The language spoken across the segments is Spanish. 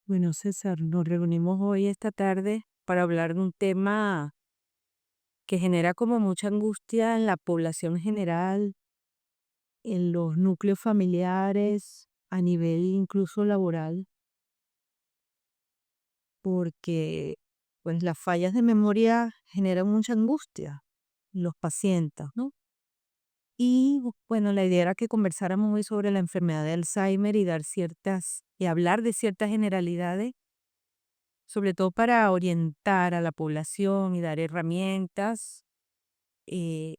Bueno, César, nos reunimos hoy esta tarde para hablar de un tema que genera como mucha angustia en la población general, en los núcleos familiares, a nivel incluso laboral, porque pues las fallas de memoria generan mucha angustia en los pacientes, ¿no? Y bueno, la idea era que conversáramos hoy sobre la enfermedad de Alzheimer y hablar de ciertas generalidades, sobre todo para orientar a la población y dar herramientas. eh,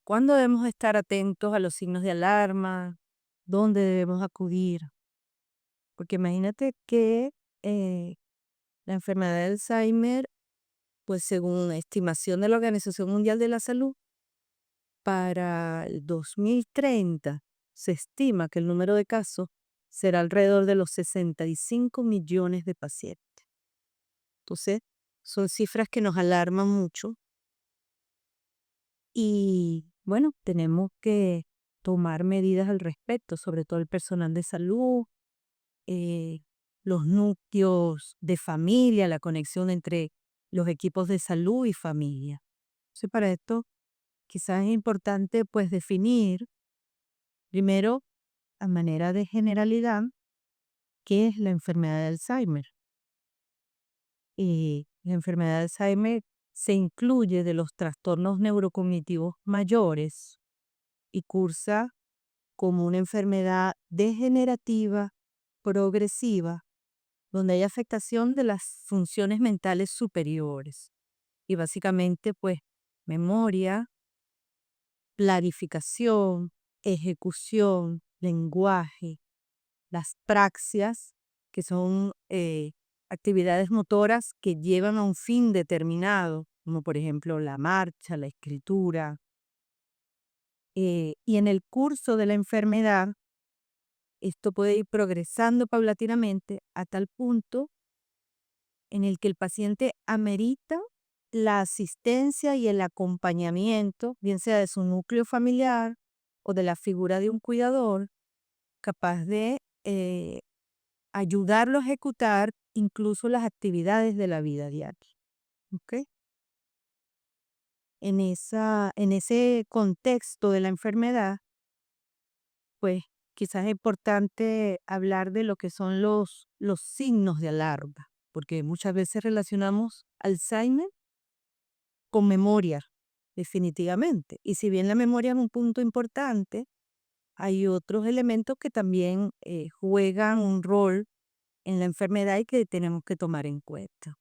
¿Cuándo debemos estar atentos a los signos de alarma? ¿Dónde debemos acudir? Porque imagínate que eh, la enfermedad de Alzheimer, pues según estimación de la Organización Mundial de la Salud, para el 2030 se estima que el número de casos será alrededor de los 65 millones de pacientes. Entonces, son cifras que nos alarman mucho. Y bueno, tenemos que tomar medidas al respecto, sobre todo el personal de salud, eh, los núcleos de familia, la conexión entre los equipos de salud y familia. Entonces, para esto quizás es importante pues definir primero, a manera de generalidad, qué es la enfermedad de Alzheimer. Y la enfermedad de Alzheimer se incluye de los trastornos neurocognitivos mayores y cursa como una enfermedad degenerativa progresiva, donde hay afectación de las funciones mentales superiores. Y básicamente, pues, memoria, planificación, ejecución, lenguaje, las praxias, que son actividades motoras que llevan a un fin determinado, como por ejemplo la marcha, la escritura. Y en el curso de la enfermedad, esto puede ir progresando paulatinamente a tal punto en el que el paciente amerita la asistencia y el acompañamiento, bien sea de su núcleo familiar o de la figura de un cuidador, capaz de ayudarlo a ejecutar incluso las actividades de la vida diaria. ¿Ok? En ese contexto de la enfermedad, pues quizás es importante hablar de lo que son los signos de alarma, porque muchas veces relacionamos Alzheimer con memoria, definitivamente. Y si bien la memoria es un punto importante, hay otros elementos que también juegan un rol en la enfermedad y que tenemos que tomar en cuenta.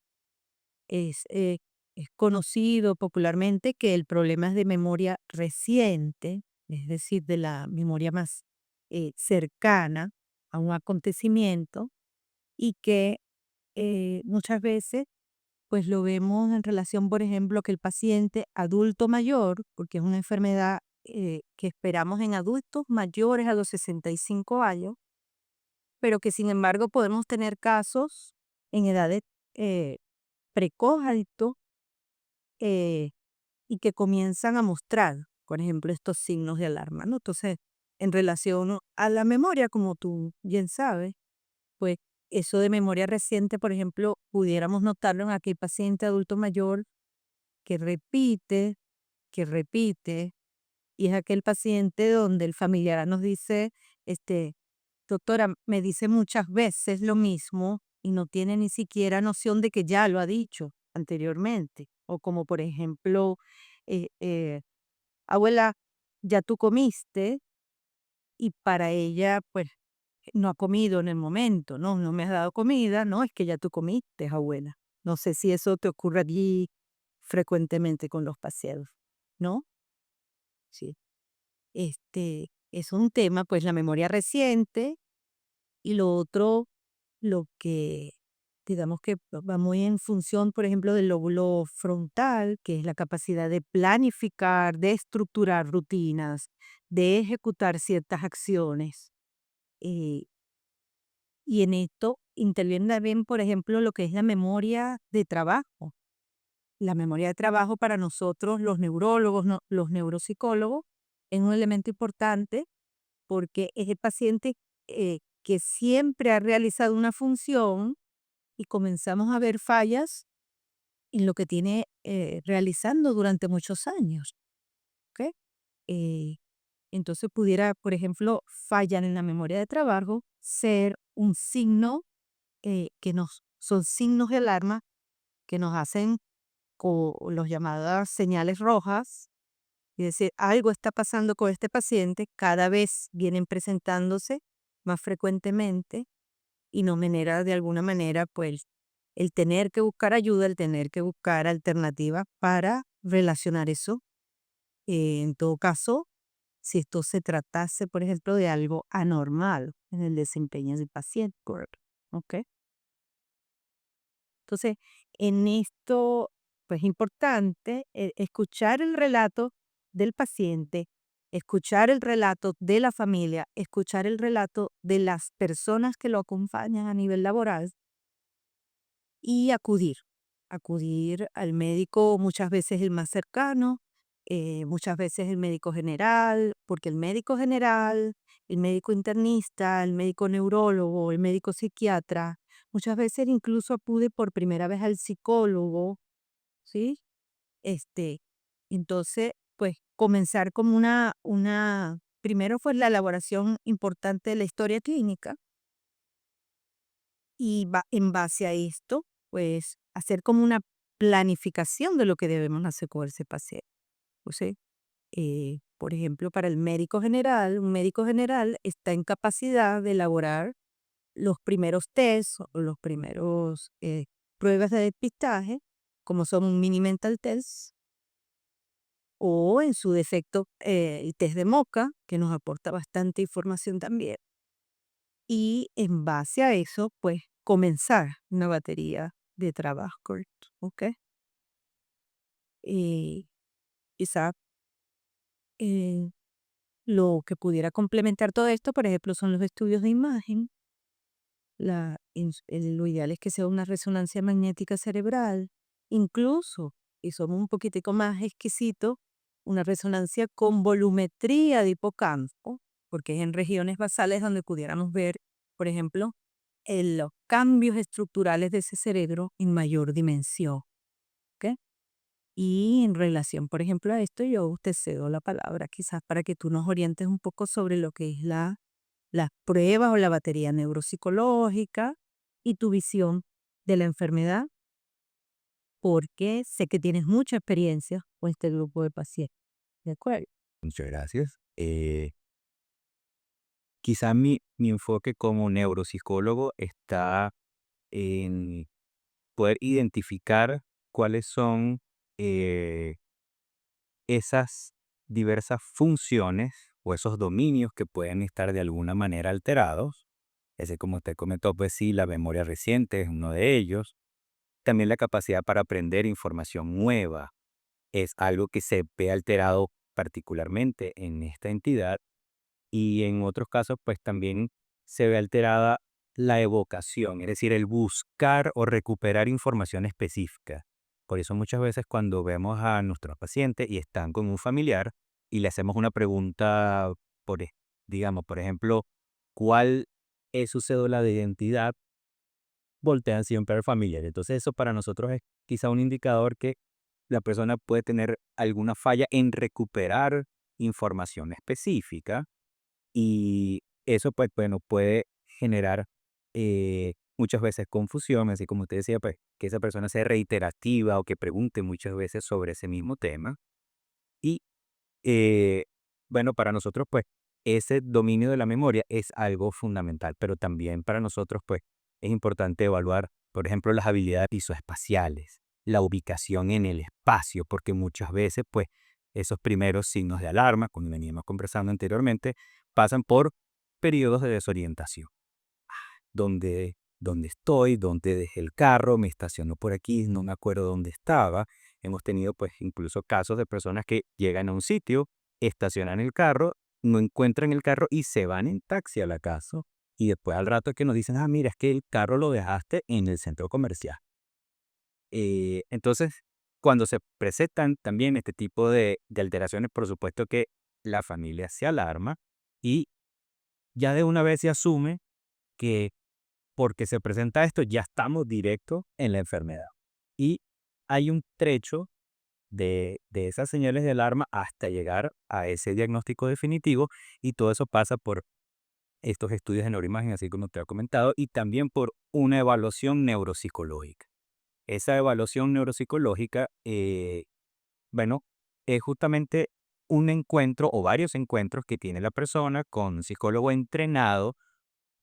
Es, eh, es conocido popularmente que el problema es de memoria reciente, es decir, de la memoria más cercana a un acontecimiento y que muchas veces pues lo vemos en relación, por ejemplo, que el paciente adulto mayor, porque es una enfermedad que esperamos en adultos mayores a los 65 años, pero que sin embargo podemos tener casos en edades eh, precoz, adultos, eh, y que comienzan a mostrar, por ejemplo, estos signos de alarma, ¿no? Entonces, en relación a la memoria, como tú bien sabes, pues eso de memoria reciente, por ejemplo, pudiéramos notarlo en aquel paciente adulto mayor que que repite, y es aquel paciente donde el familiar nos dice, este, doctora, me dice muchas veces lo mismo y no tiene ni siquiera noción de que ya lo ha dicho anteriormente. O como por ejemplo, eh, eh, abuela, ya tú comiste, y para ella, pues, no ha comido en el momento, no, no me has dado comida, no, es que ya tú comiste, abuela. No sé si eso te ocurre allí frecuentemente con los pacientes, ¿no? Sí. Es un tema, pues la memoria reciente y lo otro, lo que digamos que va muy en función, por ejemplo, del lóbulo frontal, que es la capacidad de planificar, de estructurar rutinas, de ejecutar ciertas acciones. eh, y en esto interviene también, por ejemplo, lo que es la memoria de trabajo. La memoria de trabajo para nosotros, los neurólogos, los neuropsicólogos, es un elemento importante porque es el paciente que siempre ha realizado una función y comenzamos a ver fallas en lo que tiene realizando durante muchos años. ¿Ok? Eh, entonces pudiera, por ejemplo, fallar en la memoria de trabajo ser un signo son signos de alarma que nos hacen los llamadas señales rojas, y decir, algo está pasando con este paciente, cada vez vienen presentándose más frecuentemente y nos genera de alguna manera pues el tener que buscar ayuda, el tener que buscar alternativas para relacionar eso. En todo caso, si esto se tratase, por ejemplo, de algo anormal en el desempeño del paciente, ¿ok? Entonces, en esto, pues importante escuchar el relato del paciente, escuchar el relato de la familia, escuchar el relato de las personas que lo acompañan a nivel laboral y acudir al médico muchas veces el más cercano, muchas veces el médico general, porque el médico general, el médico internista, el médico neurólogo, el médico psiquiatra, muchas veces incluso acude por primera vez al psicólogo, ¿sí? Este, entonces, pues comenzar como primero fue la elaboración importante de la historia clínica y en base a esto, pues hacer como una planificación de lo que debemos hacer con ese paciente. O sea, por ejemplo, para el médico general, un médico general está en capacidad de elaborar los primeros tests o los primeros pruebas de depistaje, como son un mini mental test, o en su defecto el test de MOCA, que nos aporta bastante información también. Y en base a eso, pues comenzar una batería de trabajo, ¿ok? Eh, Quizá eh, lo que pudiera complementar todo esto, por ejemplo, son los estudios de imagen. Lo ideal es que sea una resonancia magnética cerebral, incluso, y somos un poquitico más exquisitos, una resonancia con volumetría de hipocampo, porque es en regiones basales donde pudiéramos ver, por ejemplo, los cambios estructurales de ese cerebro en mayor dimensión. ¿Ok? Y en relación, por ejemplo, a esto, yo te cedo la palabra quizás para que tú nos orientes un poco sobre lo que es las pruebas o la batería neuropsicológica y tu visión de la enfermedad, porque sé que tienes mucha experiencia con este grupo de pacientes. ¿De acuerdo? Muchas gracias. Quizá mi enfoque como neuropsicólogo está en poder identificar cuáles son eh, esas diversas funciones o esos dominios que pueden estar de alguna manera alterados. Ese, como usted comentó, pues sí, la memoria reciente es uno de ellos. También la capacidad para aprender información nueva es algo que se ve alterado particularmente en esta entidad. Y en otros casos, pues también se ve alterada la evocación, es decir, el buscar o recuperar información específica. Por eso muchas veces cuando vemos a nuestros pacientes y están con un familiar y le hacemos una pregunta, por, digamos, por ejemplo, ¿cuál es su cédula de identidad? Voltean siempre al familiar. Entonces eso para nosotros es quizá un indicador que la persona puede tener alguna falla en recuperar información específica y eso, pues, bueno, puede generar muchas veces confusión, así como usted decía, pues, que esa persona sea reiterativa o que pregunte muchas veces sobre ese mismo tema. Y, eh, bueno, para nosotros, pues, ese dominio de la memoria es algo fundamental, pero también para nosotros, pues, es importante evaluar, por ejemplo, las habilidades visoespaciales, la ubicación en el espacio, porque muchas veces, pues, esos primeros signos de alarma, como veníamos conversando anteriormente, pasan por periodos de desorientación. ¿Dónde estoy? ¿Dónde dejé el carro? Me estaciono por aquí, no me acuerdo dónde estaba. Hemos tenido pues incluso casos de personas que llegan a un sitio, estacionan el carro, no encuentran el carro y se van en taxi a la casa. Y después al rato es que nos dicen, ah, mira, es que el carro lo dejaste en el centro comercial. Entonces, cuando se presentan también este tipo de alteraciones, por supuesto que la familia se alarma y ya de una vez se asume que porque se presenta esto, ya estamos directo en la enfermedad. Y hay un trecho de esas señales de alarma hasta llegar a ese diagnóstico definitivo y todo eso pasa por estos estudios de neuroimagen, así como te he comentado, y también por una evaluación neuropsicológica. Esa evaluación neuropsicológica, bueno, es justamente un encuentro o varios encuentros que tiene la persona con un psicólogo entrenado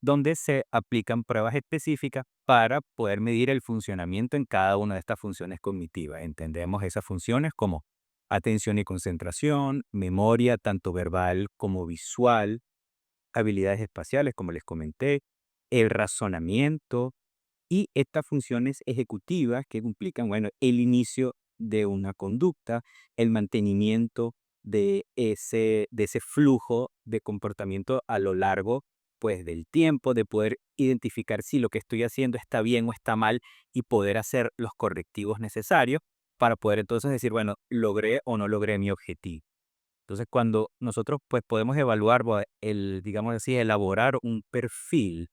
donde se aplican pruebas específicas para poder medir el funcionamiento en cada una de estas funciones cognitivas. Entendemos esas funciones como atención y concentración, memoria tanto verbal como visual, habilidades espaciales, como les comenté, el razonamiento, y estas funciones ejecutivas que implican, bueno, el inicio de una conducta, el mantenimiento de ese flujo de comportamiento a lo largo, pues, del tiempo, de poder identificar si lo que estoy haciendo está bien o está mal y poder hacer los correctivos necesarios para poder entonces decir, bueno, logré o no logré mi objetivo. Entonces, cuando nosotros, pues, podemos evaluar, digamos así, elaborar un perfil,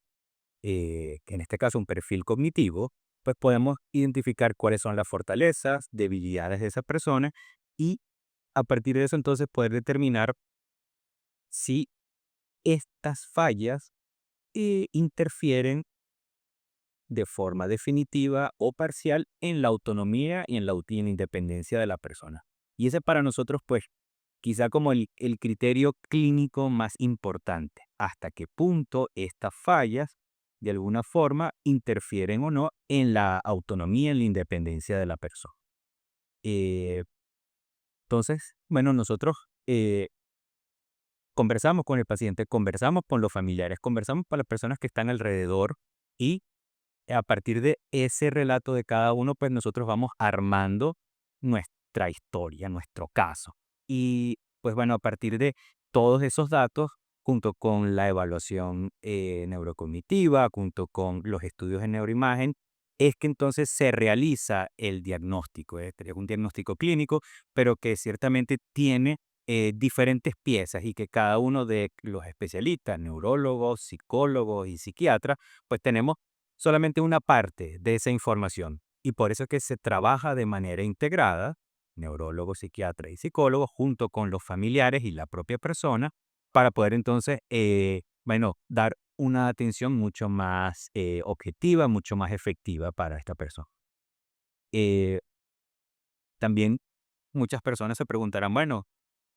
que en este caso un perfil cognitivo, pues podemos identificar cuáles son las fortalezas, debilidades de esa persona y a partir de eso entonces poder determinar si estas fallas interfieren de forma definitiva o parcial en la autonomía y en la independencia de la persona. Y ese para nosotros, pues, quizá como el criterio clínico más importante, hasta qué punto estas fallas de alguna forma interfieren o no en la autonomía, en la independencia de la persona. Eh, entonces, bueno, nosotros conversamos con el paciente, conversamos con los familiares, conversamos con las personas que están alrededor y a partir de ese relato de cada uno, pues nosotros vamos armando nuestra historia, nuestro caso. Y pues bueno, a partir de todos esos datos, junto con la evaluación neurocognitiva, junto con los estudios de neuroimagen, es que entonces se realiza el diagnóstico. Es un diagnóstico clínico, pero que ciertamente tiene diferentes piezas y que cada uno de los especialistas, neurólogos, psicólogos y psiquiatras, pues tenemos solamente una parte de esa información. Y por eso es que se trabaja de manera integrada, neurólogo, psiquiatra y psicólogo, junto con los familiares y la propia persona, para poder entonces, bueno, dar una atención mucho más objetiva, mucho más efectiva para esta persona. Eh, También muchas personas se preguntarán, bueno,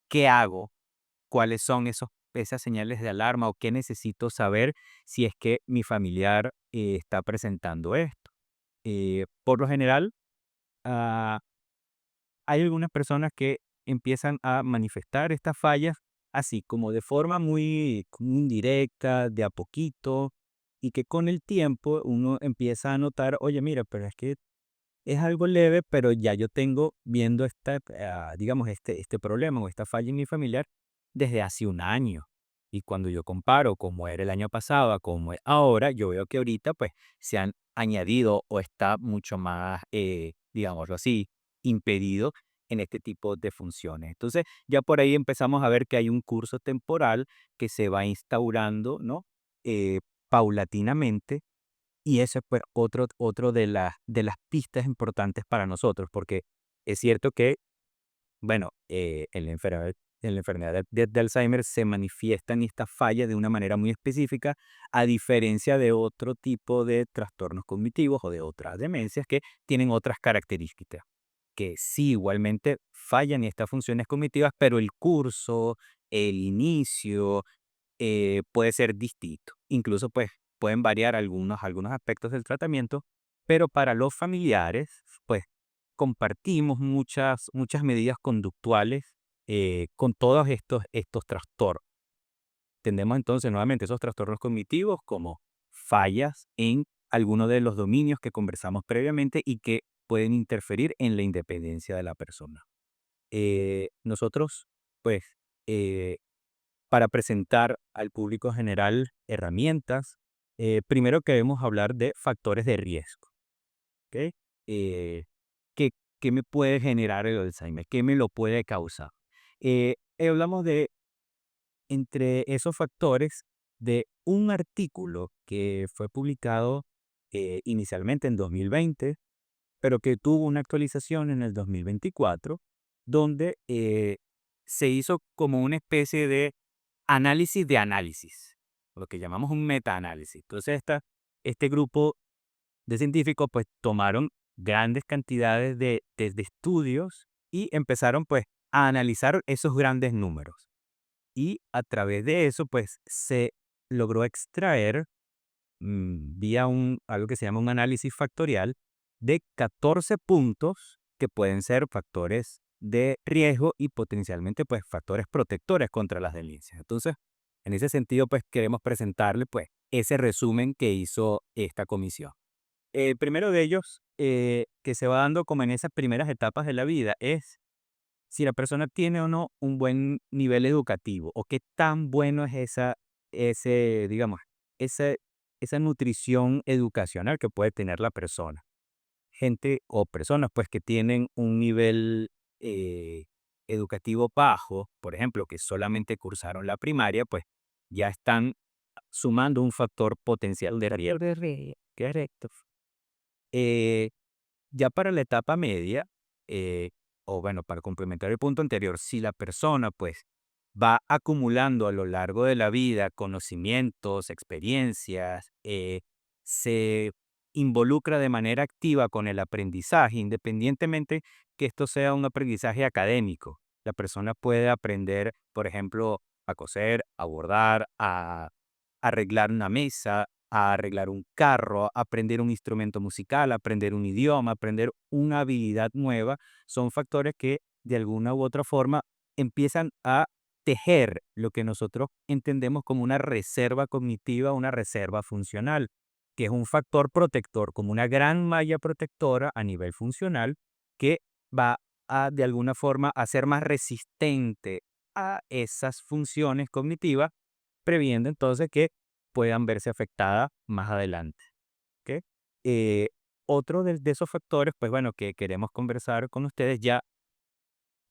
¿qué hago? ¿Cuáles son esas señales de alarma o qué necesito saber si es que mi familiar está presentando esto? Por lo general, ah, hay algunas personas que empiezan a manifestar estas fallas así como de forma muy, como indirecta, de a poquito, y que con el tiempo uno empieza a notar, oye, mira, pero es que es algo leve, pero ya yo tengo viendo digamos, este problema o esta falla en mi familiar desde hace un año. Y cuando yo comparo cómo era el año pasado a cómo es ahora, yo veo que ahorita pues se han añadido o está mucho más, digámoslo así, impedido en este tipo de funciones. Entonces ya por ahí empezamos a ver que hay un curso temporal que se va instaurando, ¿no? Eh, paulatinamente, y ese fue otro de las pistas importantes para nosotros, porque es cierto que, bueno, en la enfermedad de Alzheimer se manifiestan estas fallas de una manera muy específica, a diferencia de otro tipo de trastornos cognitivos o de otras demencias que tienen otras características, que sí igualmente fallan estas funciones cognitivas, pero el curso, el inicio, puede ser distinto. Incluso, pues, pueden variar algunos aspectos del tratamiento, pero para los familiares, pues, compartimos muchas medidas conductuales con todos estos trastornos. Entendemos entonces nuevamente esos trastornos cognitivos como fallas en alguno de los dominios que conversamos previamente y que pueden interferir en la independencia de la persona. Nosotros, pues, eh, para presentar al público general herramientas, primero queremos hablar de factores de riesgo, ¿ok? Eh, ¿qué, qué me puede generar el Alzheimer? ¿Qué me lo puede causar? Hablamos de, entre esos factores, de un artículo que fue publicado inicialmente en 2020, pero que tuvo una actualización en el 2024, donde se hizo como una especie de análisis, lo que llamamos un metaanálisis. Entonces, este grupo de científicos pues tomaron grandes cantidades de estudios y empezaron pues a analizar esos grandes números. Y a través de eso pues se logró extraer vía algo que se llama un análisis factorial de 14 puntos que pueden ser factores de riesgo y potencialmente pues factores protectores contra las delincuencias. Entonces, en ese sentido pues queremos presentarle pues ese resumen que hizo esta comisión. El primero de ellos, que se va dando como en esas primeras etapas de la vida, es si la persona tiene o no un buen nivel educativo o qué tan bueno es digamos, esa, esa nutrición educacional que puede tener la persona. Gente o personas pues que tienen un nivel eh, educativo bajo, por ejemplo, que solamente cursaron la primaria, pues ya están sumando un factor potencial de riesgo. Correcto. Eh, ya para la etapa media, eh, o bueno, para complementar el punto anterior, si la persona pues va acumulando a lo largo de la vida conocimientos, experiencias, se involucra de manera activa con el aprendizaje, independientemente que esto sea un aprendizaje académico. La persona puede aprender, por ejemplo, a coser, a bordar, a arreglar una mesa, a arreglar un carro, aprender un instrumento musical, aprender un idioma, aprender una habilidad nueva, son factores que de alguna u otra forma empiezan a tejer lo que nosotros entendemos como una reserva cognitiva, una reserva funcional, que es un factor protector, como una gran malla protectora a nivel funcional que va a de alguna forma a ser más resistente a esas funciones cognitivas, previendo entonces que puedan verse afectadas más adelante. ¿Ok? Eh, Otro de esos factores, pues bueno, que queremos conversar con ustedes ya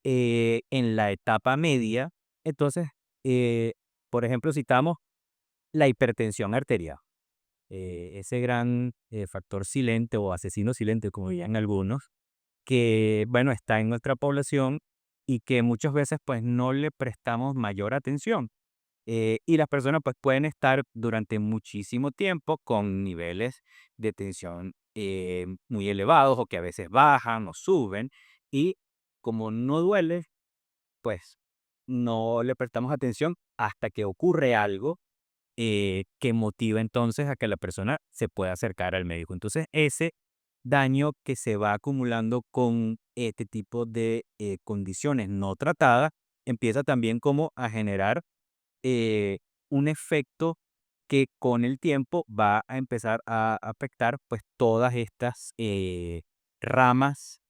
en la etapa media, entonces, eh, por ejemplo, citamos la hipertensión arterial, ese gran factor silente o asesino silente, como dirían algunos, que, bueno, está en nuestra población y que muchas veces pues no le prestamos mayor atención. Y las personas pues pueden estar durante muchísimo tiempo con niveles de tensión muy elevados o que a veces bajan o suben y como no duele, pues no le prestamos atención hasta que ocurre algo que motiva entonces a que la persona se pueda acercar al médico. Entonces ese daño que se va acumulando con este tipo de condiciones no tratadas empieza también como a generar eh, un efecto que con el tiempo va a empezar a afectar pues todas estas ramas,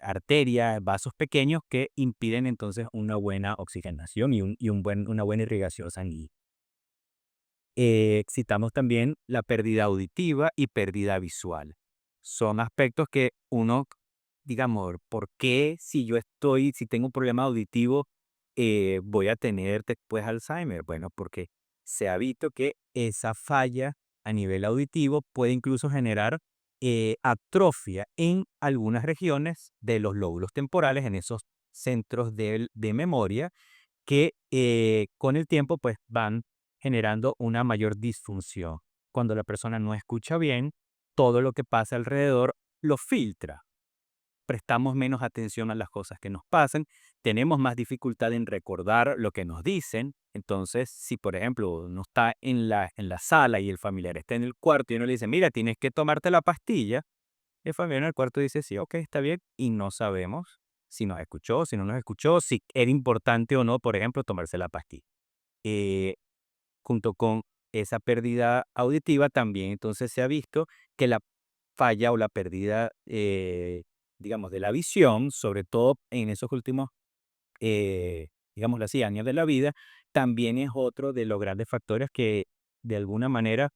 arterias, vasos pequeños que impiden entonces una buena oxigenación una buena irrigación sanguínea. Citamos también la pérdida auditiva y pérdida visual. Son aspectos que uno, digamos, ¿por qué si tengo un problema auditivo, voy a tener después Alzheimer? Bueno, porque se ha visto que esa falla a nivel auditivo puede incluso generar atrofia en algunas regiones de los lóbulos temporales, en esos centros de memoria, que con el tiempo pues van generando una mayor disfunción. Cuando la persona no escucha bien, todo lo que pasa alrededor lo filtra. Prestamos menos atención a las cosas que nos pasan, tenemos más dificultad en recordar lo que nos dicen. Entonces, si por ejemplo uno está en la sala y el familiar está en el cuarto y uno le dice, mira, tienes que tomarte la pastilla, el familiar en el cuarto dice, sí, ok, está bien, y no sabemos si nos escuchó, si no nos escuchó, si era importante o no, por ejemplo, tomarse la pastilla. Eh, Junto con esa pérdida auditiva, también entonces se ha visto que la falla o la pérdida, digamos, de la visión, sobre todo en esos últimos, digámoslo así, años de la vida, también es otro de los grandes factores que de alguna manera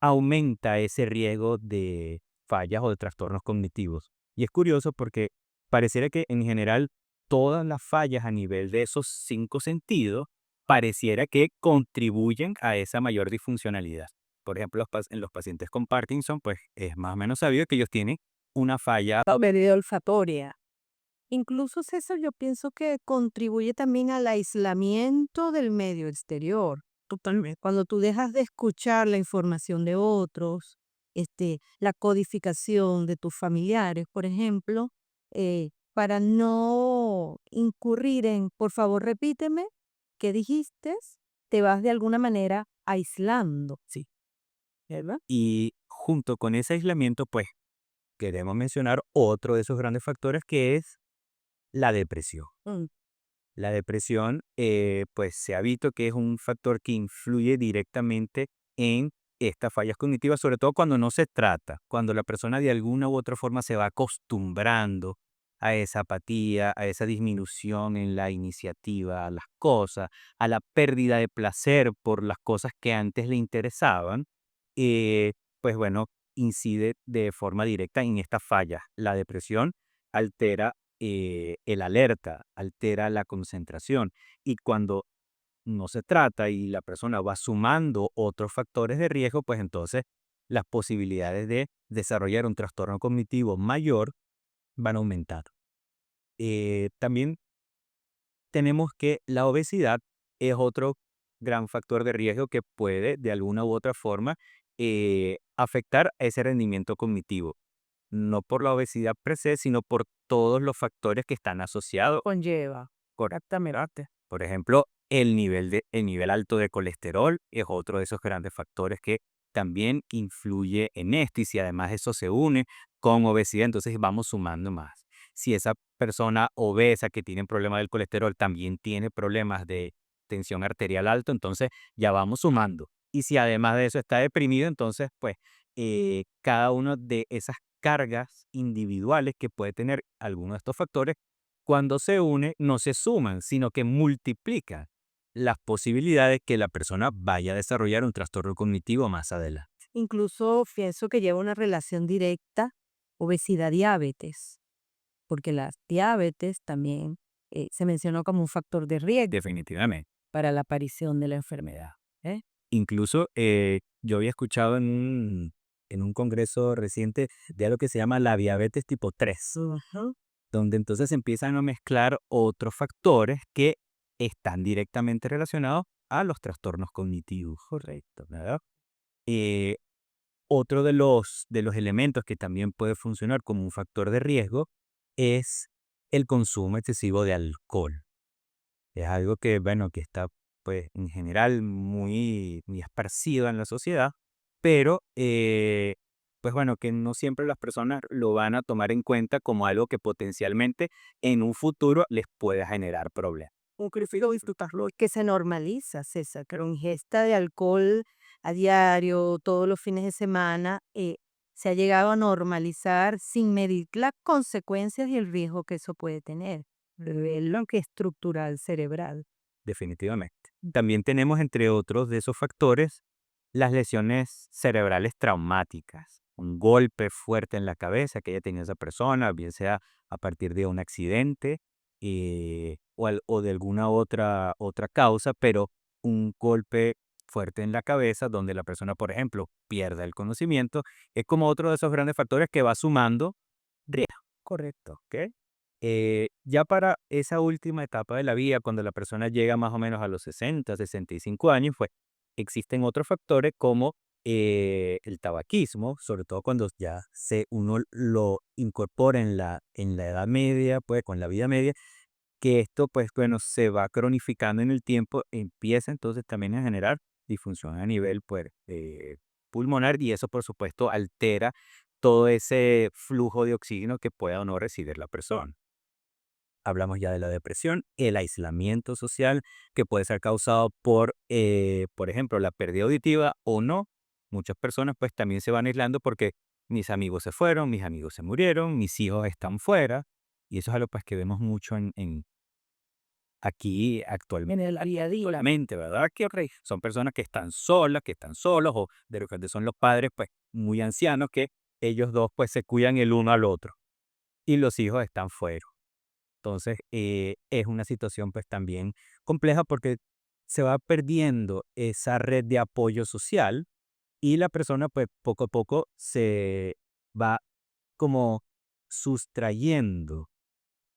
aumenta ese riesgo de fallas o de trastornos cognitivos. Y es curioso porque pareciera que en general todas las fallas a nivel de esos cinco sentidos pareciera que contribuyen a esa mayor disfuncionalidad. Por ejemplo, en los pacientes con Parkinson, pues es más o menos sabido que ellos tienen una falla. La pérdida olfatoria. Incluso eso yo pienso que contribuye también al aislamiento del medio exterior. Totalmente. Cuando tú dejas de escuchar la información de otros, la codificación de tus familiares, por ejemplo, para no incurrir en, por favor, repíteme, ¿qué dijiste? Te vas de alguna manera aislando. Sí. ¿Verdad? Y junto con ese aislamiento, pues queremos mencionar otro de esos grandes factores que es la depresión. Mm. La depresión, pues se ha visto que es un factor que influye directamente en estas fallas cognitivas, sobre todo cuando no se trata, cuando la persona de alguna u otra forma se va acostumbrando a esa apatía, a esa disminución en la iniciativa, a las cosas, a la pérdida de placer por las cosas que antes le interesaban, pues bueno, incide de forma directa en estas fallas. La depresión altera el alerta, altera la concentración. Y cuando no se trata y la persona va sumando otros factores de riesgo, pues entonces las posibilidades de desarrollar un trastorno cognitivo mayor van aumentando. También tenemos que la obesidad es otro gran factor de riesgo que puede de alguna u otra forma afectar a ese rendimiento cognitivo. No por la obesidad per se, sino por todos los factores que están asociados. Conlleva. Correctamente. Por ejemplo, el nivel alto de colesterol es otro de esos grandes factores que también influye en esto, y si además eso se une con obesidad, entonces vamos sumando más. Si esa persona obesa que tiene problemas del colesterol también tiene problemas de tensión arterial alto, entonces ya vamos sumando. Y si además de eso está deprimido, entonces pues cada uno de esas cargas individuales que puede tener alguno de estos factores, cuando se une, no se suman, sino que multiplican las posibilidades que la persona vaya a desarrollar un trastorno cognitivo más adelante. Incluso pienso que lleva una relación directa obesidad-diabetes, porque la diabetes también se mencionó como un factor de riesgo Definitivamente. para la aparición de la enfermedad. ¿Eh? Incluso yo había escuchado en un congreso reciente de algo que se llama la diabetes tipo 3, Ujú. donde entonces se empiezan a mezclar otros factores que están directamente relacionados a los trastornos cognitivos. Correcto, ¿verdad? Eh, Otro de los elementos que también puede funcionar como un factor de riesgo es el consumo excesivo de alcohol. Es algo que, bueno, que está, pues, en general muy esparcido en la sociedad, pero, pues, bueno, que no siempre las personas lo van a tomar en cuenta como algo que potencialmente en un futuro les pueda generar problemas. O prefiero disfrutarlo. Que se normaliza, César, que la ingesta de alcohol a diario, todos los fines de semana, se ha llegado a normalizar sin medir las consecuencias y el riesgo que eso puede tener. Lo que es estructural cerebral. Definitivamente. También tenemos, entre otros de esos factores, las lesiones cerebrales traumáticas. Un golpe fuerte en la cabeza que haya tenido esa persona, bien sea a partir de un accidente o de alguna otra causa, pero un golpe fuerte en la cabeza donde la persona, por ejemplo, pierda el conocimiento, es como otro de esos grandes factores que va sumando riesgo. Correcto, ¿ok? Ya para esa última etapa de la vida, cuando la persona llega más o menos a los 60, 65 años, pues existen otros factores como el tabaquismo, sobre todo cuando uno lo incorpora en la edad media, pues con la vida media, que esto, pues bueno, se va cronificando en el tiempo, empieza entonces también a generar disfunción a nivel pues, pulmonar, y eso por supuesto altera todo ese flujo de oxígeno que pueda o no recibir la persona. Hablamos ya de la depresión, el aislamiento social que puede ser causado por ejemplo, la pérdida auditiva o no. Muchas personas pues también se van aislando porque mis amigos se fueron, mis amigos se murieron, mis hijos están fuera, y eso es algo pues que vemos mucho aquí actualmente en el día a día, solamente, ¿verdad? Que son personas que están solas, que están solos, o de repente son los padres pues muy ancianos que ellos dos pues se cuidan el uno al otro y los hijos están fuera. Entonces, es una situación pues también compleja porque se va perdiendo esa red de apoyo social y la persona pues poco a poco se va como sustrayendo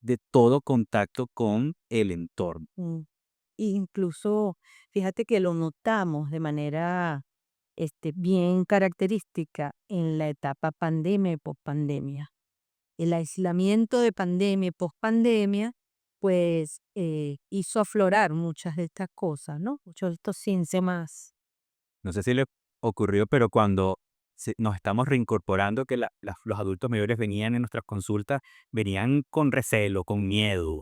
de todo contacto con el entorno. Mm. Incluso, fíjate que lo notamos de manera bien característica en la etapa pandemia y pospandemia. El aislamiento de pandemia y pospandemia, pues hizo aflorar muchas de estas cosas, ¿no? Muchos de estos síntomas. No sé si le ocurrió, pero cuando nos estamos reincorporando, que los adultos mayores venían en nuestras consultas, venían con recelo, con miedo,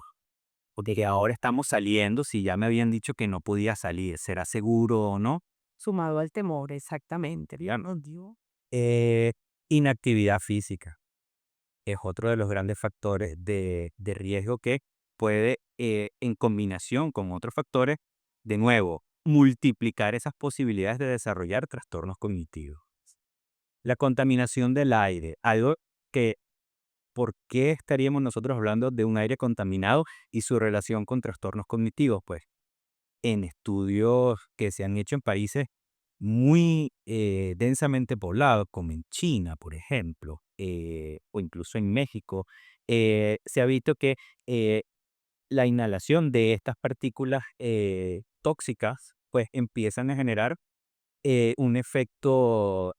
de que ahora estamos saliendo, si ya me habían dicho que no podía salir, ¿será seguro o no? Sumado al temor, exactamente. Ya Nos dio. Eh, Inactividad física es otro de los grandes factores de riesgo que puede, en combinación con otros factores, de nuevo, multiplicar esas posibilidades de desarrollar trastornos cognitivos. La contaminación del aire, algo que, ¿por qué estaríamos nosotros hablando de un aire contaminado y su relación con trastornos cognitivos? Pues en estudios que se han hecho en países muy densamente poblados, como en China, por ejemplo, o incluso en México, se ha visto que eh, la inhalación de estas partículas tóxicas, pues empiezan a generar un efecto,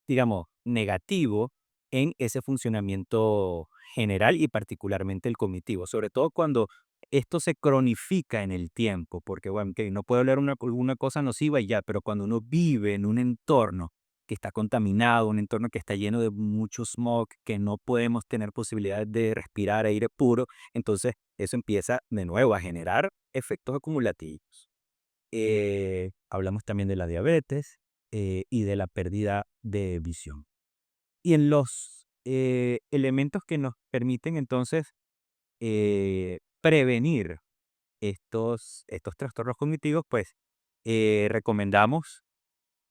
digamos, negativo en ese funcionamiento general y particularmente el cognitivo, sobre todo cuando esto se cronifica en el tiempo, porque bueno, que no puede hablar una cosa nociva y ya, pero cuando uno vive en un entorno que está contaminado, un entorno que está lleno de mucho smog, que no podemos tener posibilidad de respirar aire puro, entonces eso empieza de nuevo a generar efectos acumulativos. Hablamos también de la diabetes y de la pérdida de visión. Y en los elementos que nos permiten entonces prevenir estos trastornos cognitivos, pues recomendamos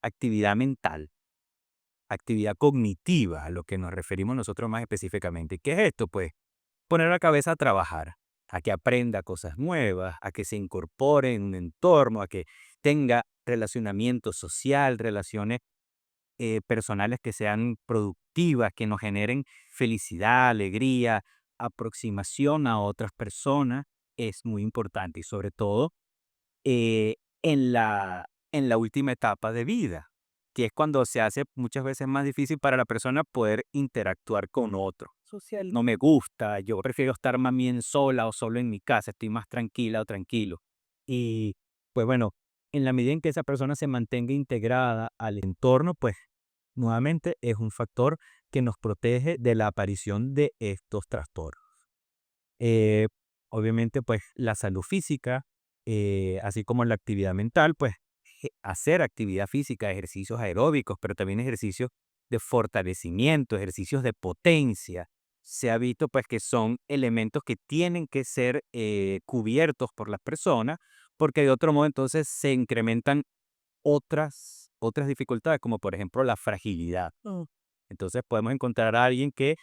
actividad mental, actividad cognitiva, a lo que nos referimos nosotros más específicamente. ¿Qué es esto? Pues poner la cabeza a trabajar, a que aprenda cosas nuevas, a que se incorpore en un entorno, a que tenga relacionamiento social, relaciones personales que sean productivas, que nos generen felicidad, alegría, aproximación a otras personas, es muy importante y sobre todo eh, en la última etapa de vida, que es cuando se hace muchas veces más difícil para la persona poder interactuar con otro. Social. No me gusta, yo prefiero estar más bien sola o solo en mi casa, estoy más tranquila o tranquilo. Y pues bueno, en la medida en que esa persona se mantenga integrada al entorno, pues nuevamente es un factor que nos protege de la aparición de estos trastornos. Eh, Obviamente, pues la salud física, así como la actividad mental, pues hacer actividad física, ejercicios aeróbicos, pero también ejercicios de fortalecimiento, ejercicios de potencia. Se ha visto pues que son elementos que tienen que ser cubiertos por las personas, porque de otro modo entonces se incrementan otras dificultades, como por ejemplo la fragilidad. Mm. Entonces podemos encontrar a alguien que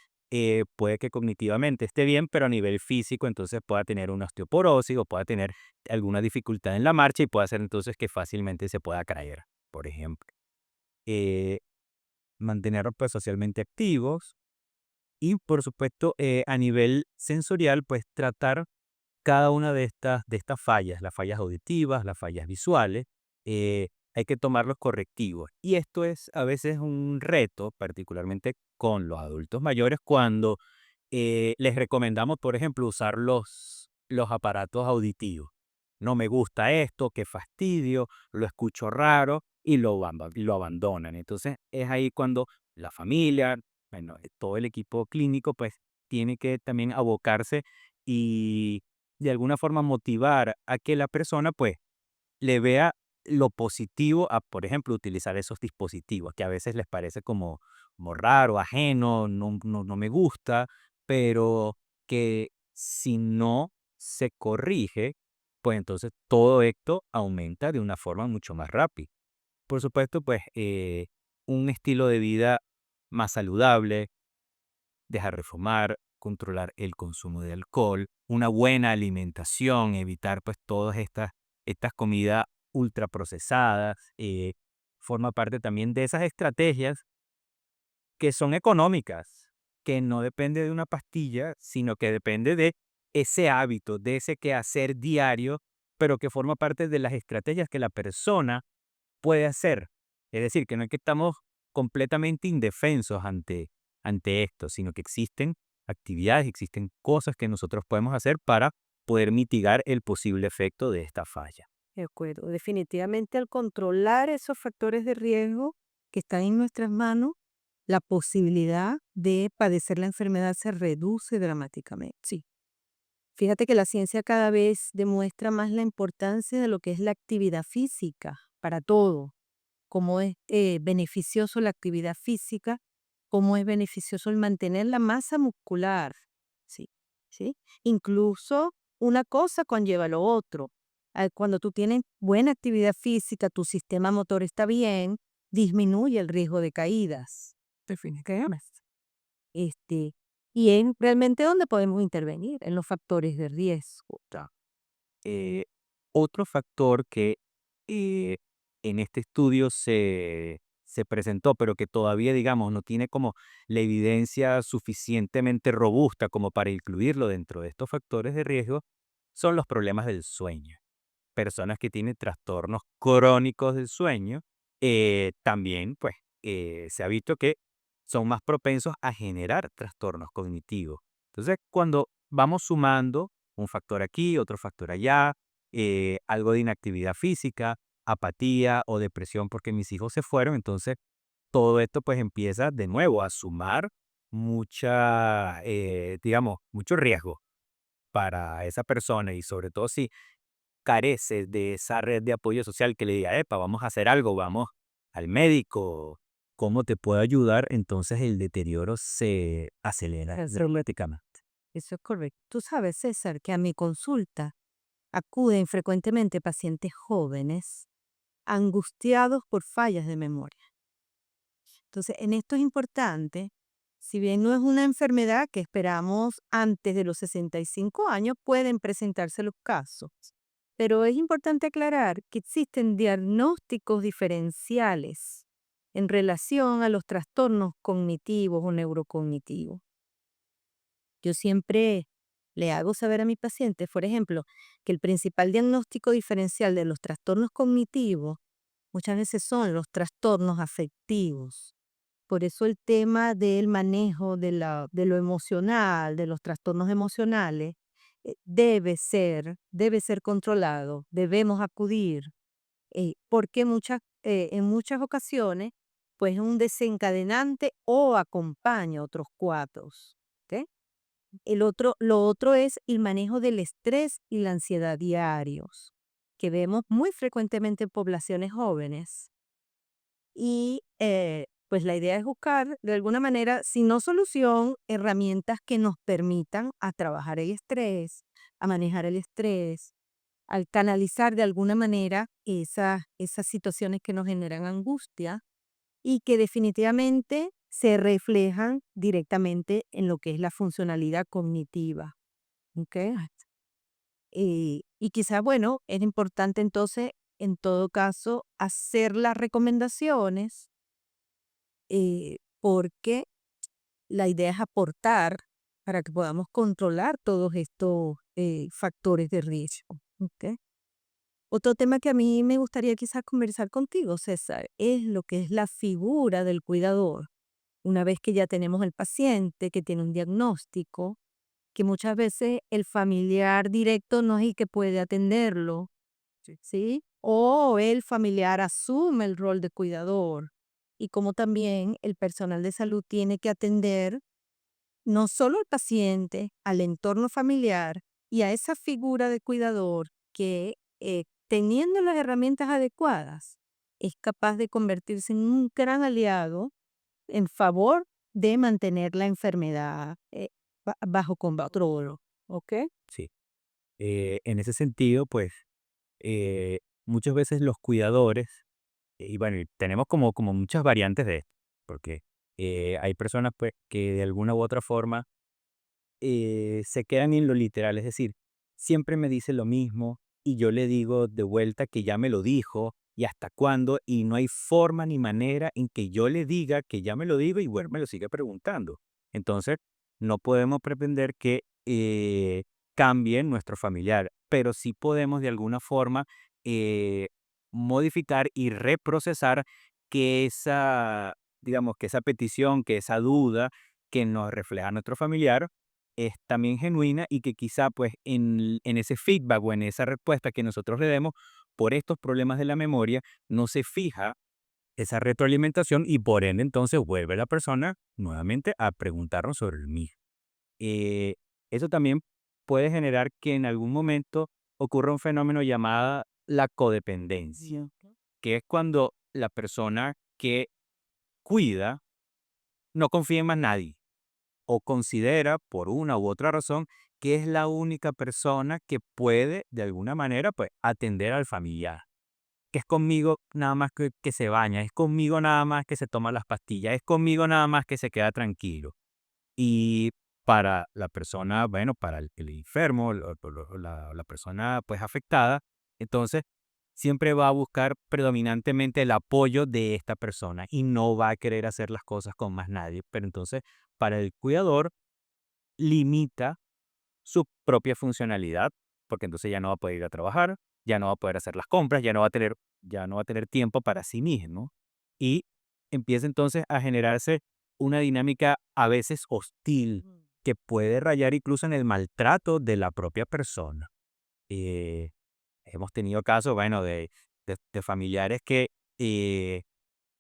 puede que cognitivamente esté bien, pero a nivel físico entonces pueda tener una osteoporosis o pueda tener alguna dificultad en la marcha y puede hacer entonces que fácilmente se pueda caer, por ejemplo. Eh, Mantenernos pues socialmente activos y por supuesto a nivel sensorial pues tratar cada una de estas fallas, las fallas auditivas, las fallas visuales, hay que tomar los correctivos. Y esto es a veces un reto, particularmente con los adultos mayores, cuando les recomendamos, por ejemplo, usar los aparatos auditivos. No me gusta esto, qué fastidio, lo escucho raro y lo abandonan. Entonces es ahí cuando la familia, bueno, todo el equipo clínico, pues tiene que también abocarse y de alguna forma motivar a que la persona pues le vea lo positivo a, por ejemplo, utilizar esos dispositivos, que a veces les parece como raro, ajeno, no me gusta, pero que si no se corrige, pues entonces todo esto aumenta de una forma mucho más rápida. Por supuesto, pues un estilo de vida más saludable, dejar de fumar, controlar el consumo de alcohol, una buena alimentación, evitar pues todas estas estas comidas ultraprocesadas, forma parte también de esas estrategias que son económicas, que no depende de una pastilla, sino que depende de ese hábito, de ese quehacer diario, pero que forma parte de las estrategias que la persona puede hacer. Es decir, que no es que estamos completamente indefensos ante esto, sino que existen actividades, existen cosas que nosotros podemos hacer para poder mitigar el posible efecto de esta falla. De acuerdo. Definitivamente al controlar esos factores de riesgo que están en nuestras manos, la posibilidad de padecer la enfermedad se reduce dramáticamente. Sí. Fíjate que la ciencia cada vez demuestra más la importancia de lo que es la actividad física para todo, cómo es beneficioso la actividad física, cómo es beneficioso el mantener la masa muscular. Sí, sí. Incluso una cosa conlleva lo otro. Cuando tú tienes buena actividad física, tu sistema motor está bien, disminuye el riesgo de caídas. Definitivamente. Este, y es realmente donde podemos intervenir, en los factores de riesgo. Eh, Otro factor que eh, en este estudio se presentó, pero que todavía, digamos, no tiene como la evidencia suficientemente robusta como para incluirlo dentro de estos factores de riesgo, son los problemas del sueño. Personas que tienen trastornos crónicos del sueño, también, pues, se ha visto que son más propensos a generar trastornos cognitivos. Entonces, cuando vamos sumando un factor aquí, otro factor allá, algo de inactividad física, apatía o depresión porque mis hijos se fueron, entonces todo esto pues empieza de nuevo a sumar digamos, mucho riesgo para esa persona y sobre todo si carece de esa red de apoyo social que le diga, epa, vamos a hacer algo, vamos al médico, ¿cómo te puedo ayudar? Entonces el deterioro se acelera dramáticamente. Eso es correcto. Tú sabes, César, que a mi consulta acuden frecuentemente pacientes jóvenes angustiados por fallas de memoria. Entonces, en esto es importante, si bien no es una enfermedad que esperamos antes de los 65 años, pueden presentarse los casos. Pero es importante aclarar que existen diagnósticos diferenciales en relación a los trastornos cognitivos o neurocognitivos. Yo siempre le hago saber a mis pacientes, por ejemplo, que el principal diagnóstico diferencial de los trastornos cognitivos muchas veces son los trastornos afectivos. Por eso el tema del manejo de lo emocional, de los trastornos emocionales, debe ser controlado, debemos acudir, porque en muchas ocasiones, pues es un desencadenante o acompaña otros cuadros. ¿Ok? Lo otro es el manejo del estrés y la ansiedad diarios, que vemos muy frecuentemente en poblaciones jóvenes. Y pues la idea es buscar, de alguna manera, si no solución, herramientas que nos permitan a trabajar el estrés, a manejar el estrés, al canalizar de alguna manera esas situaciones que nos generan angustia y que definitivamente se reflejan directamente en lo que es la funcionalidad cognitiva. ¿Ok? Y quizás, bueno, es importante entonces, en todo caso, hacer las recomendaciones, porque la idea es aportar para que podamos controlar todos estos factores de riesgo. ¿Ok? Otro tema que a mí me gustaría quizás conversar contigo, César, es lo que es la figura del cuidador. Una vez que ya tenemos el paciente que tiene un diagnóstico, que muchas veces el familiar directo no es el que puede atenderlo, ¿sí? O el familiar asume el rol de cuidador. Y como también el personal de salud tiene que atender no solo al paciente, al entorno familiar y a esa figura de cuidador que, teniendo las herramientas adecuadas, es capaz de convertirse en un gran aliado en favor de mantener la enfermedad bajo control. ¿Ok? Sí. En ese sentido, pues muchas veces los cuidadores, y bueno, y tenemos como muchas variantes de esto, porque hay personas pues que de alguna u otra forma se quedan en lo literal, es decir, siempre me dice lo mismo, y yo le digo de vuelta que ya me lo dijo y hasta cuándo, y no hay forma ni manera en que yo le diga que ya me lo digo y bueno, me lo sigue preguntando. Entonces, no podemos pretender que cambie nuestro familiar, pero sí podemos de alguna forma eh, modificar y reprocesar que esa, digamos, que esa petición, que esa duda que nos refleja nuestro familiar es también genuina y que quizá pues en ese feedback o en esa respuesta que nosotros le demos por estos problemas de la memoria, no se fija esa retroalimentación y por ende entonces vuelve la persona nuevamente a preguntarnos sobre el mismo. Eh, Eso también puede generar que en algún momento ocurra un fenómeno llamado la codependencia, que es cuando la persona que cuida no confía en más nadie o considera, por una u otra razón, que es la única persona que puede, de alguna manera, pues, atender al familiar. Que es conmigo nada más que se baña, es conmigo nada más que se toma las pastillas, es conmigo nada más que se queda tranquilo. Y para la persona, bueno, para el enfermo, la persona pues afectada, entonces siempre va a buscar predominantemente el apoyo de esta persona y no va a querer hacer las cosas con más nadie. Pero entonces, para el cuidador, limita su propia funcionalidad, porque entonces ya no va a poder ir a trabajar, ya no va a poder hacer las compras, ya no va a tener tiempo para sí mismo. Y empieza entonces a generarse una dinámica a veces hostil que puede rayar incluso en el maltrato de la propia persona. Eh, Hemos tenido casos, bueno, de familiares que eh,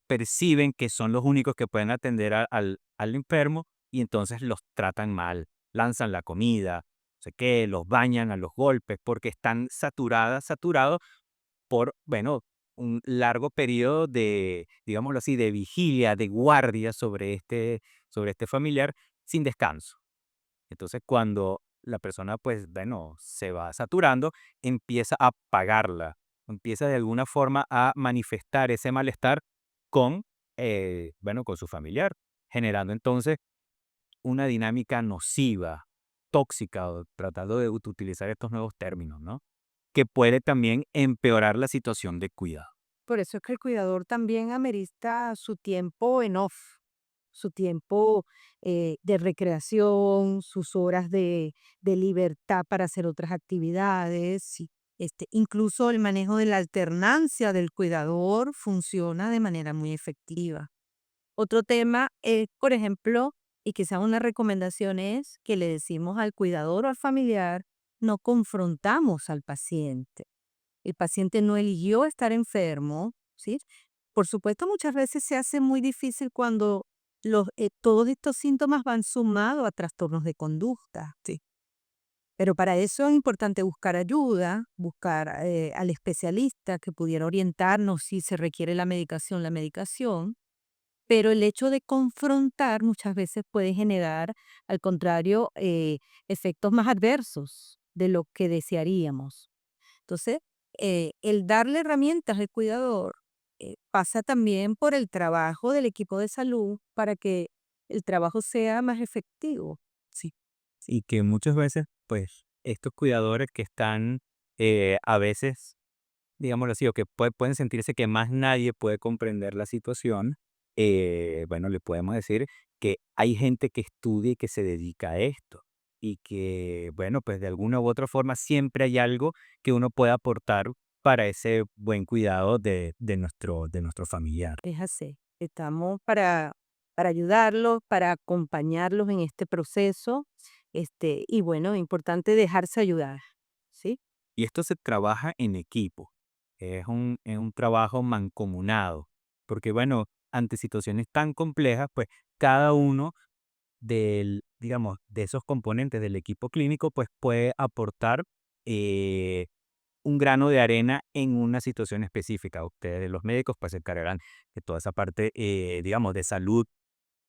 perciben que son los únicos que pueden atender al enfermo y entonces los tratan mal, lanzan la comida, no sé qué, los bañan a los golpes porque están saturados por, bueno, un largo periodo de, digámoslo así, de vigilia, de guardia sobre este familiar sin descanso. Entonces, cuando la persona, pues, bueno, se va saturando, empieza a pagarla, empieza de alguna forma a manifestar ese malestar con, bueno, con su familiar, generando entonces una dinámica nociva, tóxica, o tratando de utilizar estos nuevos términos, ¿no? Que puede también empeorar la situación de cuidado. Por eso es que el cuidador también amerita su tiempo en off, su tiempo de recreación, sus horas de libertad para hacer otras actividades. Incluso el manejo de la alternancia del cuidador funciona de manera muy efectiva. Otro tema es, por ejemplo, y quizá una recomendación es que le decimos al cuidador o al familiar, no confrontamos al paciente. El paciente no eligió estar enfermo, ¿sí? Por supuesto, muchas veces se hace muy difícil cuando todos estos síntomas van sumados a trastornos de conducta, ¿sí? Pero para eso es importante buscar ayuda, buscar al especialista que pudiera orientarnos si se requiere la medicación, pero el hecho de confrontar muchas veces puede generar, al contrario, efectos más adversos de lo que desearíamos. Entonces, el darle herramientas al cuidador pasa también por el trabajo del equipo de salud para que el trabajo sea más efectivo. Sí. Y que muchas veces, pues, estos cuidadores que están a veces, digámoslo así, o que pueden sentirse que más nadie puede comprender la situación, bueno, le podemos decir que hay gente que estudia y que se dedica a esto. Y que, bueno, pues de alguna u otra forma siempre hay algo que uno puede aportar para ese buen cuidado de nuestro familiar. Es así. Estamos para ayudarlos, para acompañarlos en este proceso. Y bueno, importante dejarse ayudar, ¿sí? Y esto se trabaja en equipo, es un trabajo mancomunado, porque bueno, ante situaciones tan complejas, pues cada uno digamos, de esos componentes del equipo clínico, pues puede aportar eh, un grano de arena en una situación específica. Ustedes, los médicos, pues se encargarán de toda esa parte, digamos, de salud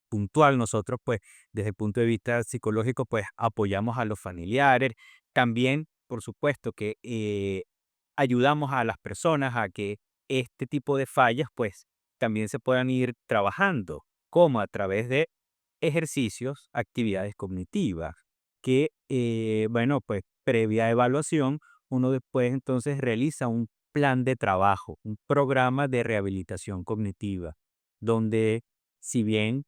puntual. Nosotros, pues, desde el punto de vista psicológico, pues, apoyamos a los familiares. También, por supuesto, que ayudamos a las personas a que este tipo de fallas, pues, también se puedan ir trabajando, como a través de ejercicios, actividades cognitivas, que, bueno, pues, previa evaluación uno después entonces realiza un plan de trabajo, un programa de rehabilitación cognitiva, donde si bien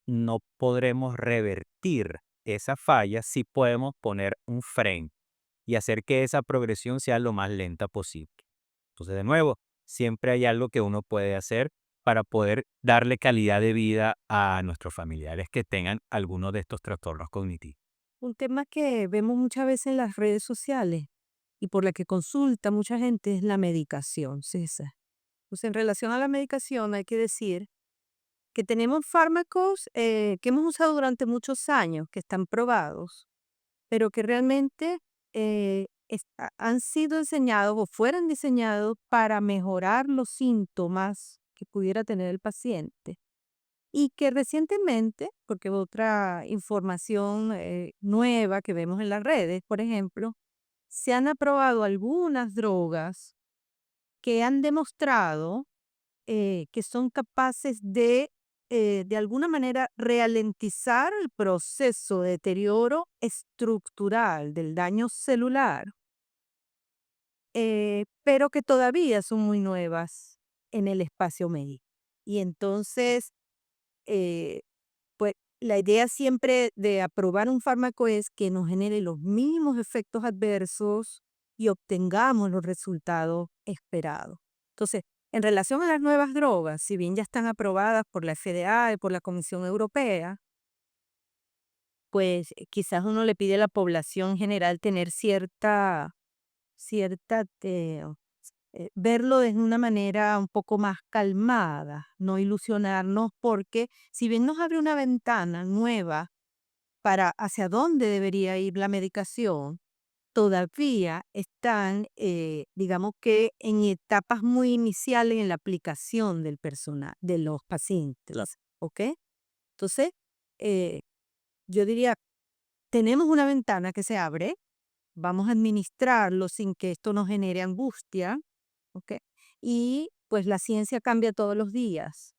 no podremos revertir esa falla, sí podemos poner un freno y hacer que esa progresión sea lo más lenta posible. Entonces, de nuevo, siempre hay algo que uno puede hacer para poder darle calidad de vida a nuestros familiares que tengan alguno de estos trastornos cognitivos. Un tema que vemos muchas veces en las redes sociales y por la que consulta mucha gente es la medicación, César. Pues en relación a la medicación hay que decir que tenemos fármacos que hemos usado durante muchos años, que están probados, pero que realmente han sido diseñados o fueron diseñados para mejorar los síntomas que pudiera tener el paciente. Y que recientemente, porque otra información nueva que vemos en las redes, por ejemplo, se han aprobado algunas drogas que han demostrado que son capaces de alguna manera, ralentizar el proceso de deterioro estructural del daño celular, pero que todavía son muy nuevas en el espacio médico. Y entonces, eh, pues la idea siempre de aprobar un fármaco es que nos genere los mínimos efectos adversos y obtengamos los resultados esperados. Entonces, en relación a las nuevas drogas, si bien ya están aprobadas por la FDA y por la Comisión Europea, pues quizás uno le pide a la población general tener verlo de una manera un poco más calmada, no ilusionarnos, porque si bien nos abre una ventana nueva para hacia dónde debería ir la medicación, todavía están, digamos que en etapas muy iniciales en la aplicación del personal, de los pacientes, ¿ok? Entonces, eh, yo diría, tenemos una ventana que se abre, vamos a administrarlo sin que esto nos genere angustia, ¿ok? Y pues la ciencia cambia todos los días.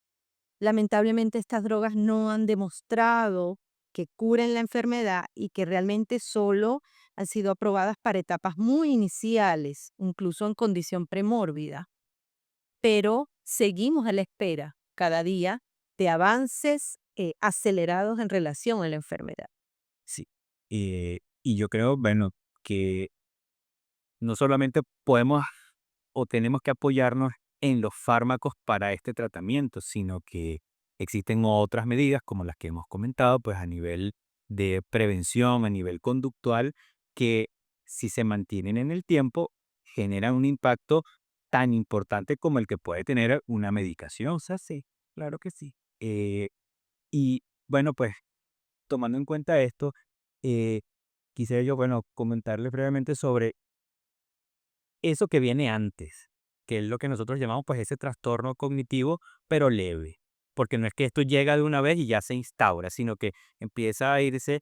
Lamentablemente estas drogas no han demostrado que curen la enfermedad y que realmente solo han sido aprobadas para etapas muy iniciales, incluso en condición premórbida. Pero seguimos a la espera cada día de avances acelerados en relación a la enfermedad. Sí. Y yo creo, bueno, que no solamente podemos o tenemos que apoyarnos en los fármacos para este tratamiento, sino que existen otras medidas como las que hemos comentado, pues a nivel de prevención, a nivel conductual, que si se mantienen en el tiempo, generan un impacto tan importante como el que puede tener una medicación. O sea, sí, claro que sí. Y bueno, pues tomando en cuenta esto, eh, quisiera yo, bueno, comentarles brevemente sobre eso que viene antes, que es lo que nosotros llamamos pues ese trastorno cognitivo, pero leve. Porque no es que esto llega de una vez y ya se instaura, sino que empieza a irse,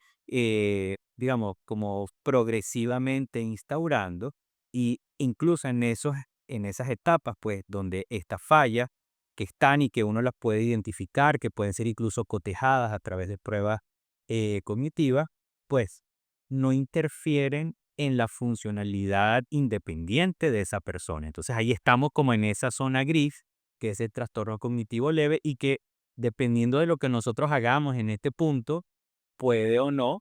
digamos, como progresivamente instaurando y incluso en esas etapas, pues, donde estas fallas que están y que uno las puede identificar, que pueden ser incluso cotejadas a través de pruebas cognitivas, pues, no interfieren en la funcionalidad independiente de esa persona. Entonces ahí estamos como en esa zona gris, que es el trastorno cognitivo leve y que dependiendo de lo que nosotros hagamos en este punto, puede o no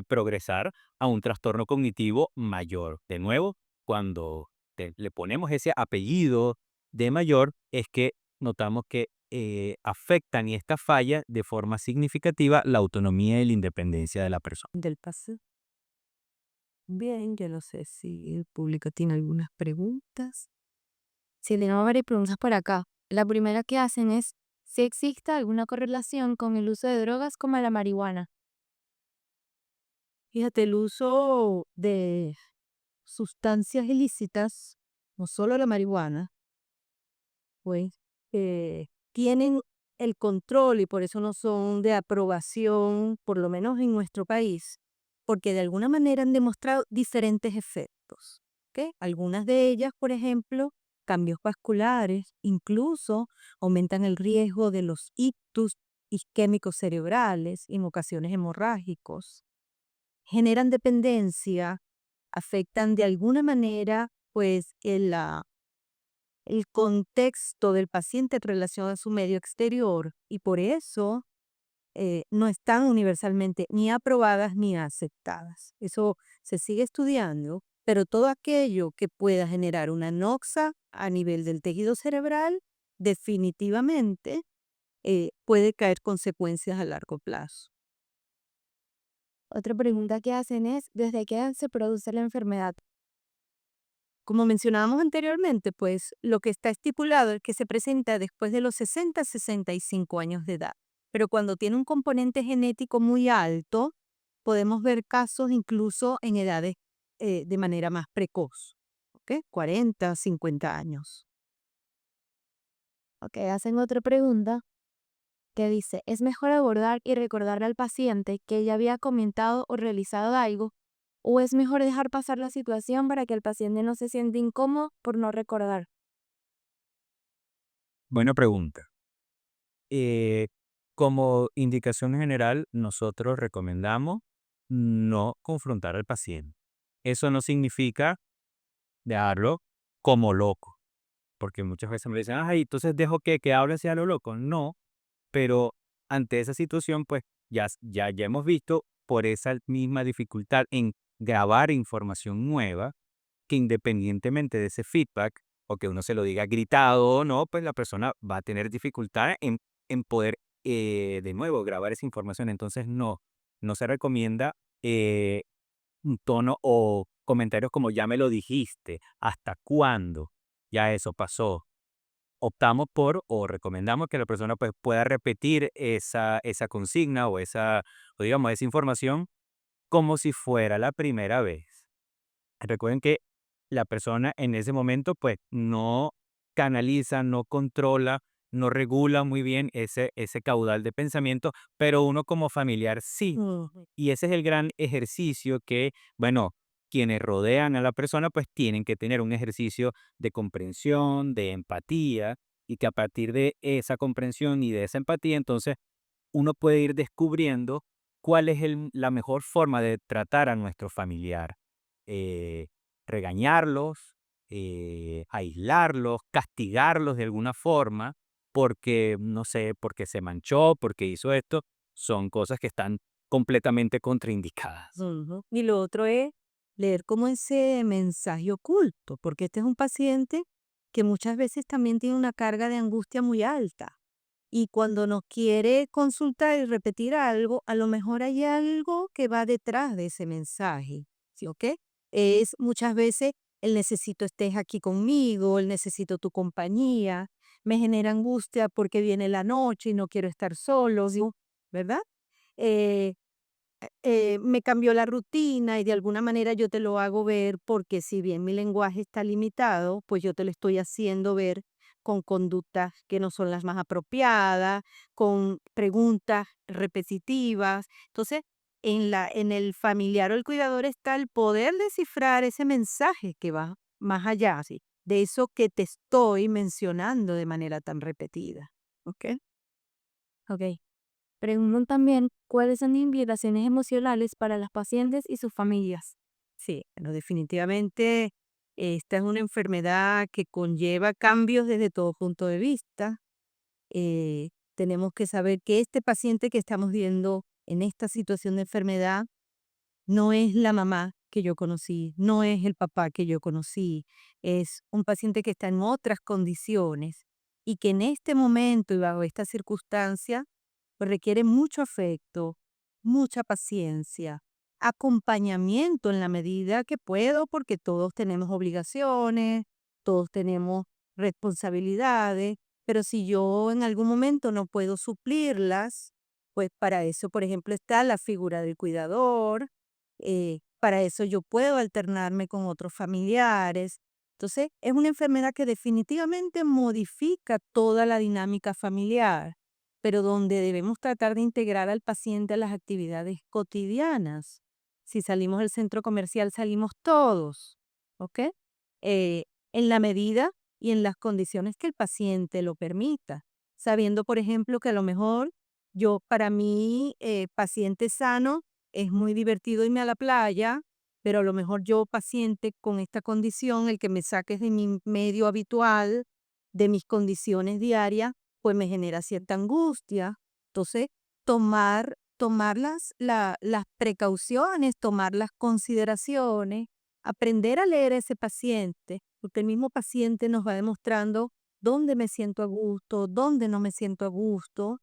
progresar a un trastorno cognitivo mayor. De nuevo, cuando le ponemos ese apellido de mayor, es que notamos que afectan y esta falla de forma significativa la autonomía y la independencia de la persona. Del paso. Bien, yo no sé si el público tiene algunas preguntas. Sí, tenemos varias preguntas por acá. La primera que hacen es si existe alguna correlación con el uso de drogas como la marihuana. Fíjate, el uso de sustancias ilícitas, no solo la marihuana, pues tienen el control y por eso no son de aprobación, por lo menos en nuestro país, porque de alguna manera han demostrado diferentes efectos. ¿Ok? Algunas de ellas, por ejemplo, cambios vasculares, incluso aumentan el riesgo de los ictus isquémicos cerebrales, en ocasiones hemorrágicos, generan dependencia afectan de alguna manera, pues, el contexto del paciente en relación a su medio exterior y por eso no están universalmente ni aprobadas ni aceptadas. Eso se sigue estudiando, pero todo aquello que pueda generar una noxa a nivel del tejido cerebral, definitivamente puede caer consecuencias a largo plazo. Otra pregunta que hacen es, ¿desde qué edad se produce la enfermedad? Como mencionábamos anteriormente, pues lo que está estipulado es que se presenta después de los 60 a 65 años de edad. Pero cuando tiene un componente genético muy alto, podemos ver casos incluso en edades de manera más precoz, ¿ok? 40, 50 años. Ok, hacen otra pregunta que dice, ¿es mejor abordar y recordarle al paciente que ya había comentado o realizado algo? ¿O es mejor dejar pasar la situación para que el paciente no se sienta incómodo por no recordar? Buena pregunta. Eh, Como indicación general, nosotros recomendamos no confrontar al paciente. Eso no significa dejarlo como loco, porque muchas veces me dicen, ay, entonces dejo que hable hacia lo loco. No, pero ante esa situación, pues ya hemos visto por esa misma dificultad en grabar información nueva, que independientemente de ese feedback o que uno se lo diga gritado o no, pues la persona va a tener dificultad en poder de nuevo grabar esa información. Entonces no se recomienda eh, un tono o comentarios como ya me lo dijiste, hasta cuándo ya eso pasó. Optamos por o recomendamos que la persona pues pueda repetir esa consigna o digamos esa información como si fuera la primera vez. Recuerden que la persona en ese momento, pues, no canaliza, no controla, no regula muy bien ese caudal de pensamiento, pero uno como familiar sí. Ujú. Y ese es el gran ejercicio que, bueno, quienes rodean a la persona, pues tienen que tener un ejercicio de comprensión, de empatía, y que a partir de esa comprensión y de esa empatía, entonces uno puede ir descubriendo cuál es la mejor forma de tratar a nuestro familiar. Eh, Regañarlos, aislarlos, castigarlos de alguna forma, porque, no sé, porque se manchó, porque hizo esto, son cosas que están completamente contraindicadas. Ujú. Y lo otro es leer como ese mensaje oculto, porque este es un paciente que muchas veces también tiene una carga de angustia muy alta. Y cuando nos quiere consultar y repetir algo, a lo mejor hay algo que va detrás de ese mensaje, ¿sí o qué? Es muchas veces el necesito estés aquí conmigo, el necesito tu compañía, me genera angustia porque viene la noche y no quiero estar solo, ¿sí? ¿Verdad? Eh, Me cambió la rutina y de alguna manera yo te lo hago ver porque si bien mi lenguaje está limitado, pues yo te lo estoy haciendo ver con conductas que no son las más apropiadas, con preguntas repetitivas. Entonces, en el familiar o el cuidador está el poder descifrar ese mensaje que va más allá, ¿sí? De eso que te estoy mencionando de manera tan repetida. ¿Ok? Ok. Preguntan también cuáles son las implicaciones emocionales para las pacientes y sus familias. Sí, bueno, definitivamente esta es una enfermedad que conlleva cambios desde todo punto de vista. Tenemos que saber que este paciente que estamos viendo en esta situación de enfermedad no es la mamá que yo conocí, no es el papá que yo conocí, es un paciente que está en otras condiciones y que en este momento y bajo esta circunstancia pues requiere mucho afecto, mucha paciencia, acompañamiento en la medida que puedo, porque todos tenemos obligaciones, todos tenemos responsabilidades, pero si yo en algún momento no puedo suplirlas, pues para eso, por ejemplo, está la figura del cuidador, para eso yo puedo alternarme con otros familiares. Entonces, es una enfermedad que definitivamente modifica toda la dinámica familiar, pero donde debemos tratar de integrar al paciente a las actividades cotidianas. Si salimos del centro comercial, salimos todos, ¿ok? Eh, en la medida y en las condiciones que el paciente lo permita, sabiendo, por ejemplo, que a lo mejor yo, para mí, paciente sano, es muy divertido irme a la playa, pero a lo mejor yo, paciente con esta condición, el que me saques de mi medio habitual, de mis condiciones diarias, pues me genera cierta angustia. Entonces, tomar las precauciones, tomar las consideraciones, aprender a leer a ese paciente, porque el mismo paciente nos va demostrando dónde me siento a gusto, dónde no me siento a gusto,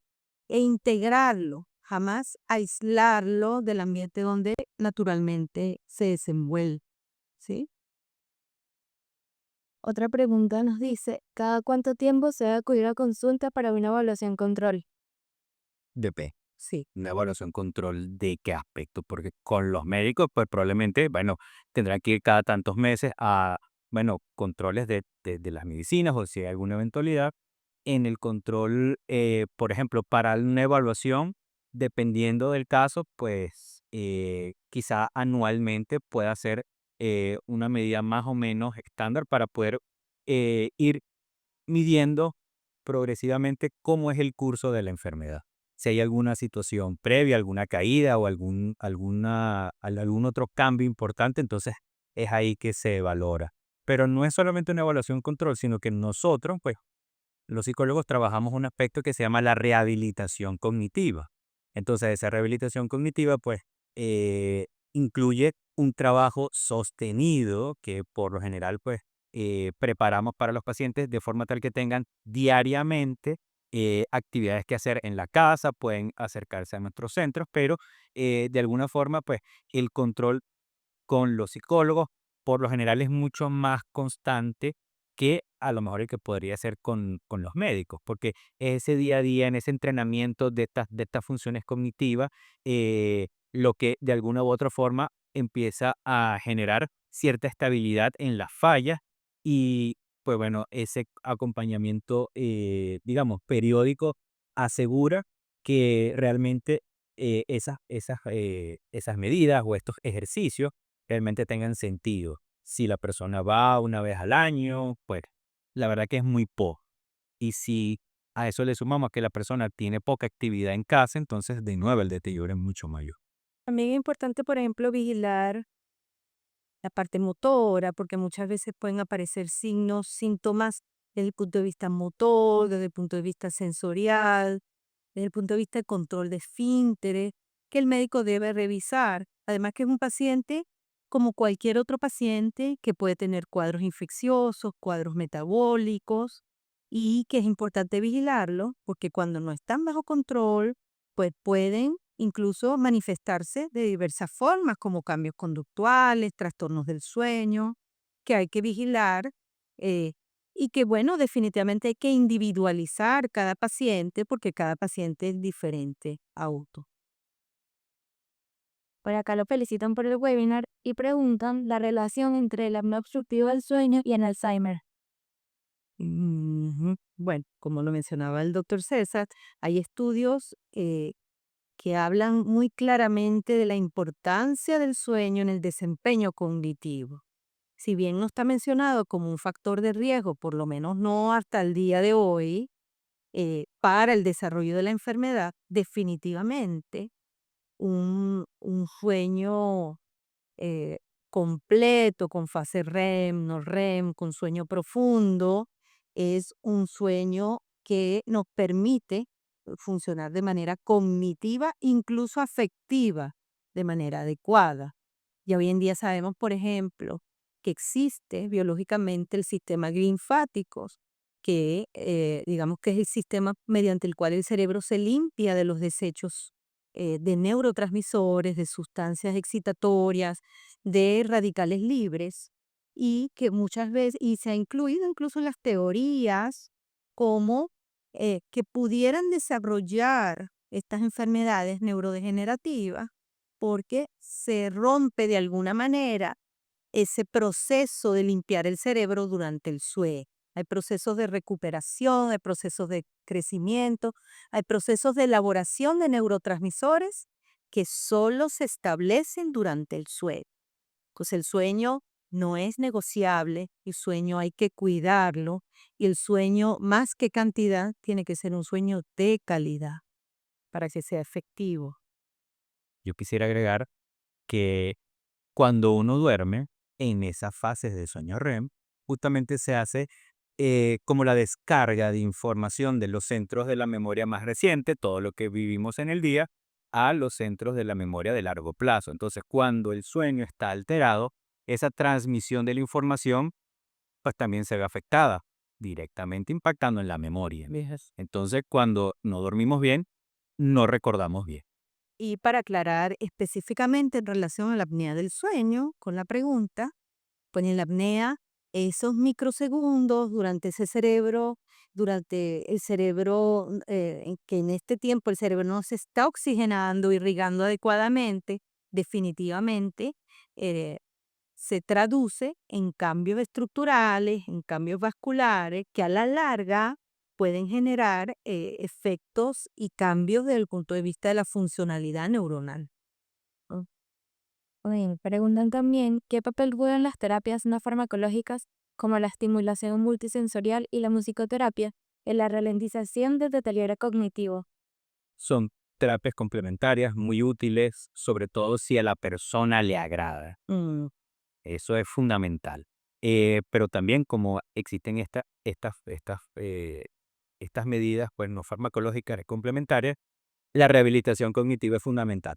e integrarlo, jamás aislarlo del ambiente donde naturalmente se desenvuelve, ¿sí? Otra pregunta nos dice, ¿cada cuánto tiempo se debe acudir a consulta para una evaluación control? Depende. Sí. Una evaluación control de qué aspecto, porque con los médicos, pues probablemente, bueno, tendrán que ir cada tantos meses a, bueno, controles de las medicinas o si hay alguna eventualidad. En el control, por ejemplo, para una evaluación, dependiendo del caso, pues quizá anualmente pueda ser una medida más o menos estándar para poder ir midiendo progresivamente cómo es el curso de la enfermedad. Si hay alguna situación previa, alguna caída o algún otro cambio importante, entonces es ahí que se valora. Pero no es solamente una evaluación control, sino que nosotros, pues los psicólogos trabajamos un aspecto que se llama la rehabilitación cognitiva. Entonces, esa rehabilitación cognitiva, pues, incluye un trabajo sostenido que por lo general, pues, preparamos para los pacientes de forma tal que tengan diariamente actividades que hacer en la casa, pueden acercarse a nuestros centros, pero de alguna forma, pues, el control con los psicólogos, por lo general es mucho más constante que a lo mejor el que podría ser con los médicos, porque ese día a día, en ese entrenamiento de estas funciones cognitivas, lo que de alguna u otra forma empieza a generar cierta estabilidad en las fallas y pues bueno, ese acompañamiento, digamos, periódico asegura que realmente esas medidas o estos ejercicios realmente tengan sentido. Si la persona va una vez al año, pues la verdad que es muy poco. Y si a eso le sumamos que la persona tiene poca actividad en casa, entonces de nuevo el deterioro es mucho mayor. También es importante, por ejemplo, vigilar la parte motora, porque muchas veces pueden aparecer signos, síntomas desde el punto de vista motor, desde el punto de vista sensorial, desde el punto de vista de control de esfínteres, que el médico debe revisar. Además que es un paciente como cualquier otro paciente que puede tener cuadros infecciosos, cuadros metabólicos, y que es importante vigilarlo, porque cuando no están bajo control, pues pueden incluso manifestarse de diversas formas, como cambios conductuales, trastornos del sueño, que hay que vigilar, eh, y que bueno, definitivamente hay que individualizar cada paciente porque cada paciente es diferente a otro. Por acá lo felicitan por el webinar y preguntan la relación entre el apnea obstructiva del sueño y el Alzheimer. Ujú. Bueno, como lo mencionaba el doctor César, hay estudios que hablan muy claramente de la importancia del sueño en el desempeño cognitivo. Si bien no está mencionado como un factor de riesgo, por lo menos no hasta el día de hoy, para el desarrollo de la enfermedad, definitivamente un sueño eh, completo, con fase REM, no REM, con sueño profundo, es un sueño que nos permite funcionar de manera cognitiva, incluso afectiva, de manera adecuada. Y hoy en día sabemos, por ejemplo, que existe biológicamente el sistema linfático, que digamos que es el sistema mediante el cual el cerebro se limpia de los desechos de neurotransmisores, de sustancias excitatorias, de radicales libres, y que muchas veces, y se ha incluido incluso en las teorías como que pudieran desarrollar estas enfermedades neurodegenerativas porque se rompe de alguna manera ese proceso de limpiar el cerebro durante el sueño. Hay procesos de recuperación, hay procesos de crecimiento, hay procesos de elaboración de neurotransmisores que solo se establecen durante el sueño. Pues el sueño no es negociable, el sueño hay que cuidarlo y el sueño más que cantidad tiene que ser un sueño de calidad para que sea efectivo. Yo quisiera agregar que Cuando uno duerme, en esas fases de sueño REM, justamente se hace como la descarga de información de los centros de la memoria más reciente, todo lo que vivimos en el día, a los centros de la memoria de largo plazo. Entonces, cuando el sueño está alterado, esa transmisión de la información, pues también se ve afectada, directamente impactando en la memoria. Viejas. Entonces, cuando no dormimos bien, no recordamos bien. Y para aclarar específicamente en relación a la apnea del sueño, con la pregunta, pues en la apnea, esos microsegundos durante el cerebro, en que en este tiempo el cerebro no se está oxigenando, irrigando adecuadamente, definitivamente eh, se traduce en cambios estructurales, en cambios vasculares, que a la larga pueden generar efectos y cambios desde el punto de vista de la funcionalidad neuronal. Oh, bien. Preguntan también qué papel juegan las terapias no farmacológicas como la estimulación multisensorial y la musicoterapia en la ralentización del deterioro cognitivo. Son terapias complementarias muy útiles, sobre todo si a la persona le agrada. Mm, Eso es fundamental. Pero también como existen estas medidas pues, no farmacológicas y complementarias, la rehabilitación cognitiva es fundamental.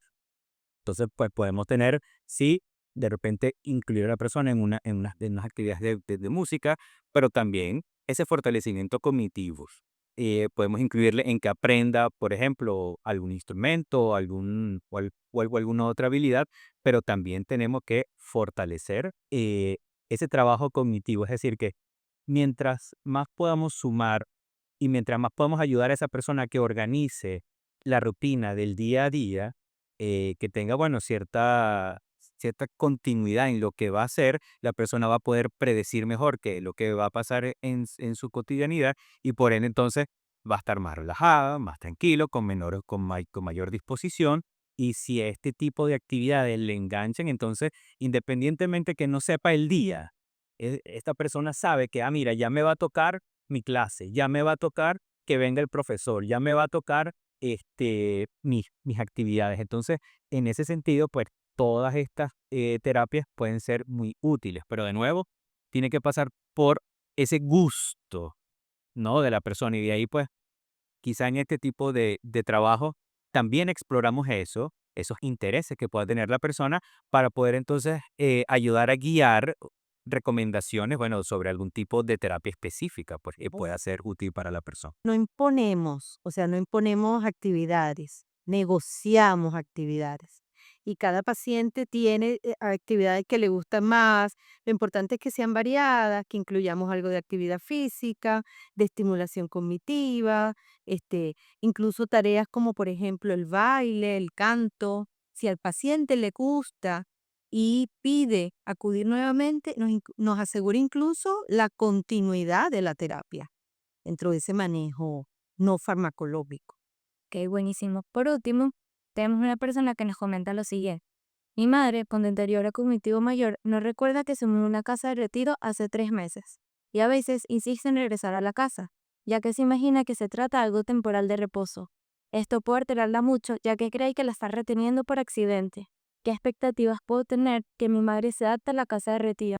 Entonces, pues podemos tener, sí, de repente incluir a la persona en unas actividades de música, pero también ese fortalecimiento cognitivo. Podemos incluirle en que aprenda, por ejemplo, algún instrumento, alguna otra habilidad, pero también tenemos que fortalecer ese trabajo cognitivo. Es decir, que mientras más podamos sumar y mientras más podamos ayudar a esa persona a que organice la rutina del día a día, que tenga, bueno, cierta continuidad en lo que va a hacer, la persona va a poder predecir mejor qué es lo que va a pasar en su cotidianidad y por ende entonces va a estar más relajada, más tranquilo, con mayor disposición. Y si a este tipo de actividades le enganchan, entonces, independientemente que no sepa el día, esta persona sabe que, mira, ya me va a tocar mi clase, ya me va a tocar que venga el profesor, ya me va a tocar mis actividades. Entonces, en ese sentido, pues todas estas terapias pueden ser muy útiles, pero de nuevo, tiene que pasar por ese gusto, ¿no? De la persona y de ahí, pues, quizá en este tipo de trabajo también exploramos esos intereses que pueda tener la persona para poder entonces ayudar a guiar recomendaciones, bueno, sobre algún tipo de terapia específica, pues, que pueda ser útil para la persona. no imponemos, o sea, no imponemos actividades, negociamos actividades. Y cada paciente tiene actividades que le gustan más. Lo importante es que sean variadas, que incluyamos algo de actividad física, de estimulación cognitiva, incluso tareas como por ejemplo el baile, el canto. Si al paciente le gusta y pide acudir nuevamente, nos asegura incluso la continuidad de la terapia dentro de ese manejo no farmacológico. Ok, buenísimo. Por último, tenemos una persona que nos comenta lo siguiente. Mi madre, con deterioro cognitivo mayor, no recuerda que se mudó a una casa de retiro hace 3 meses y a veces insiste en regresar a la casa, ya que se imagina que se trata de algo temporal de reposo. Esto puede alterarla mucho, ya que cree que la está reteniendo por accidente. ¿Qué expectativas puedo tener que mi madre se adapte a la casa de retiro?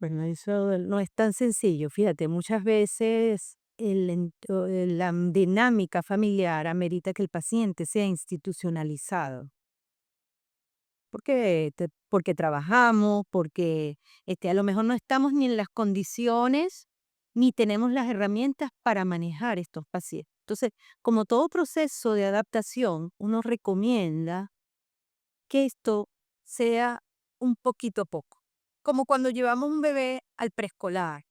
Bueno, eso no es tan sencillo. Fíjate, muchas veces la dinámica familiar amerita que el paciente sea institucionalizado. Porque trabajamos, porque a lo mejor no estamos ni en las condiciones ni tenemos las herramientas para manejar estos pacientes. Entonces, como todo proceso de adaptación, uno recomienda que esto sea un poquito a poco. Como cuando llevamos un bebé al preescolar.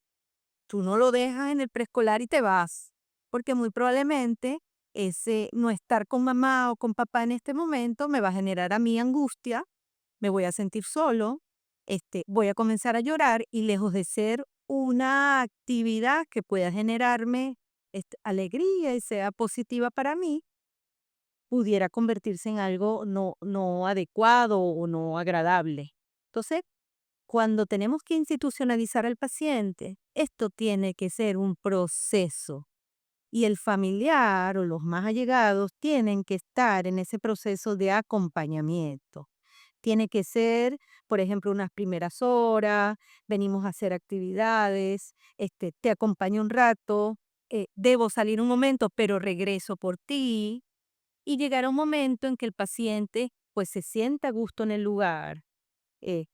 Tú no lo dejas en el preescolar y te vas, porque muy probablemente ese no estar con mamá o con papá en este momento me va a generar a mí angustia, me voy a sentir solo, voy a comenzar a llorar y lejos de ser una actividad que pueda generarme alegría y sea positiva para mí, pudiera convertirse en algo no adecuado o no agradable. Entonces, cuando tenemos que institucionalizar al paciente, esto tiene que ser un proceso y el familiar o los más allegados tienen que estar en ese proceso de acompañamiento. Tiene que ser, por ejemplo, unas primeras horas, venimos a hacer actividades, te acompaño un rato, debo salir un momento, pero regreso por ti. Y llegará un momento en que el paciente pues se sienta a gusto en el lugar, eh,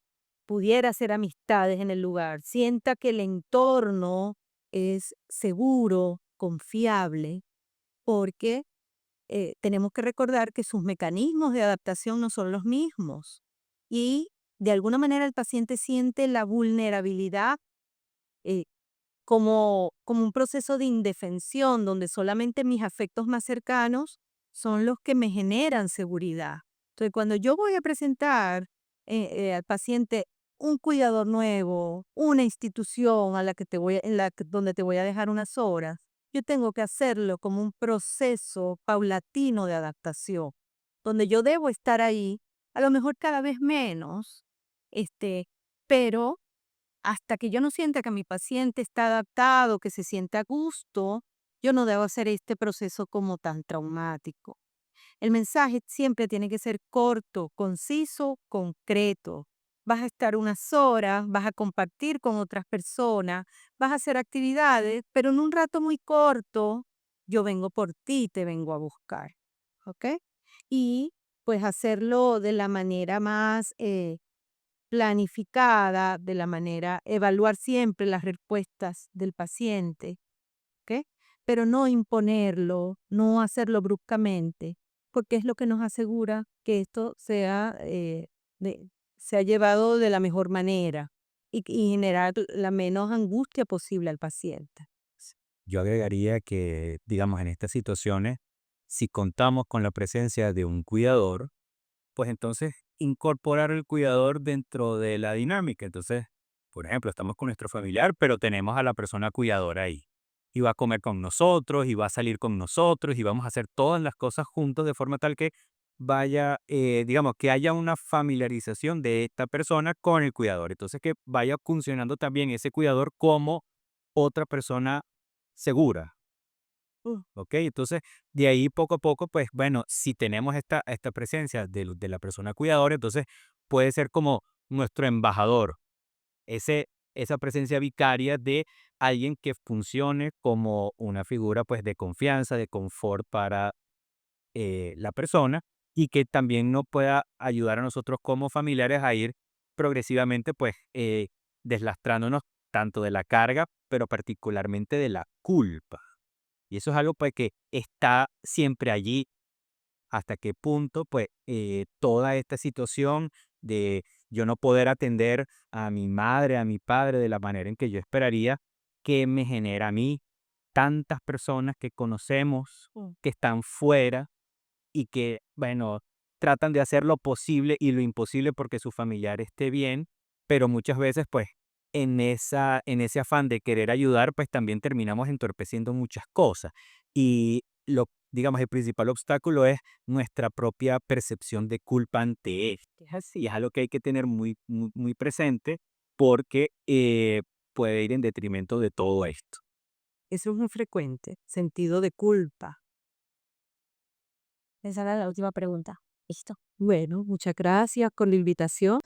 pudiera hacer amistades en el lugar, sienta que el entorno es seguro, confiable, porque tenemos que recordar que sus mecanismos de adaptación no son los mismos. Y de alguna manera el paciente siente la vulnerabilidad eh, como un proceso de indefensión, donde solamente mis afectos más cercanos son los que me generan seguridad. Entonces, cuando yo voy a presentar al paciente un cuidador nuevo, una institución a la que donde te voy a dejar unas horas, yo tengo que hacerlo como un proceso paulatino de adaptación, donde yo debo estar ahí, a lo mejor cada vez menos, pero hasta que yo no sienta que mi paciente está adaptado, que se siente a gusto, yo no debo hacer este proceso como tan traumático. El mensaje siempre tiene que ser corto, conciso, concreto. Vas a estar unas horas, vas a compartir con otras personas, vas a hacer actividades, pero en un rato muy corto, yo vengo por ti, te vengo a buscar. ¿Ok? Y pues hacerlo de la manera más planificada, de la manera, evaluar siempre las respuestas del paciente, ¿ok? Pero no imponerlo, no hacerlo bruscamente, porque es lo que nos asegura que esto se ha llevado de la mejor manera y generar la menos angustia posible al paciente. Yo agregaría que, digamos, en estas situaciones, si contamos con la presencia de un cuidador, pues entonces incorporar el cuidador dentro de la dinámica. Entonces, por ejemplo, estamos con nuestro familiar, pero tenemos a la persona cuidadora ahí. Y va a comer con nosotros, y va a salir con nosotros, y vamos a hacer todas las cosas juntos de forma tal que vaya, digamos, que haya una familiarización de esta persona con el cuidador. Entonces, que vaya funcionando también ese cuidador como otra persona segura. ¿Ok? Entonces, de ahí poco a poco, pues bueno, si tenemos esta presencia de la persona cuidadora, entonces puede ser como nuestro embajador, esa presencia vicaria de alguien que funcione como una figura pues de confianza, de confort para la persona y que también nos pueda ayudar a nosotros como familiares a ir progresivamente pues deslastrándonos tanto de la carga, pero particularmente de la culpa. Y eso es algo, pues, que está siempre allí, hasta qué punto, pues, toda esta situación de yo no poder atender a mi madre, a mi padre de la manera en que yo esperaría, que me genera a mí tantas personas que conocemos, Mm. que están fuera y que, bueno, tratan de hacer lo posible y lo imposible porque su familiar esté bien, pero muchas veces, pues, en ese afán de querer ayudar, pues también terminamos entorpeciendo muchas cosas. Y digamos, el principal obstáculo es nuestra propia percepción de culpa ante esto. Es así, es algo que hay que tener muy, muy, muy presente porque puede ir en detrimento de todo esto. Eso es muy frecuente, sentido de culpa. Esa era la última pregunta. Listo. Bueno, muchas gracias por la invitación.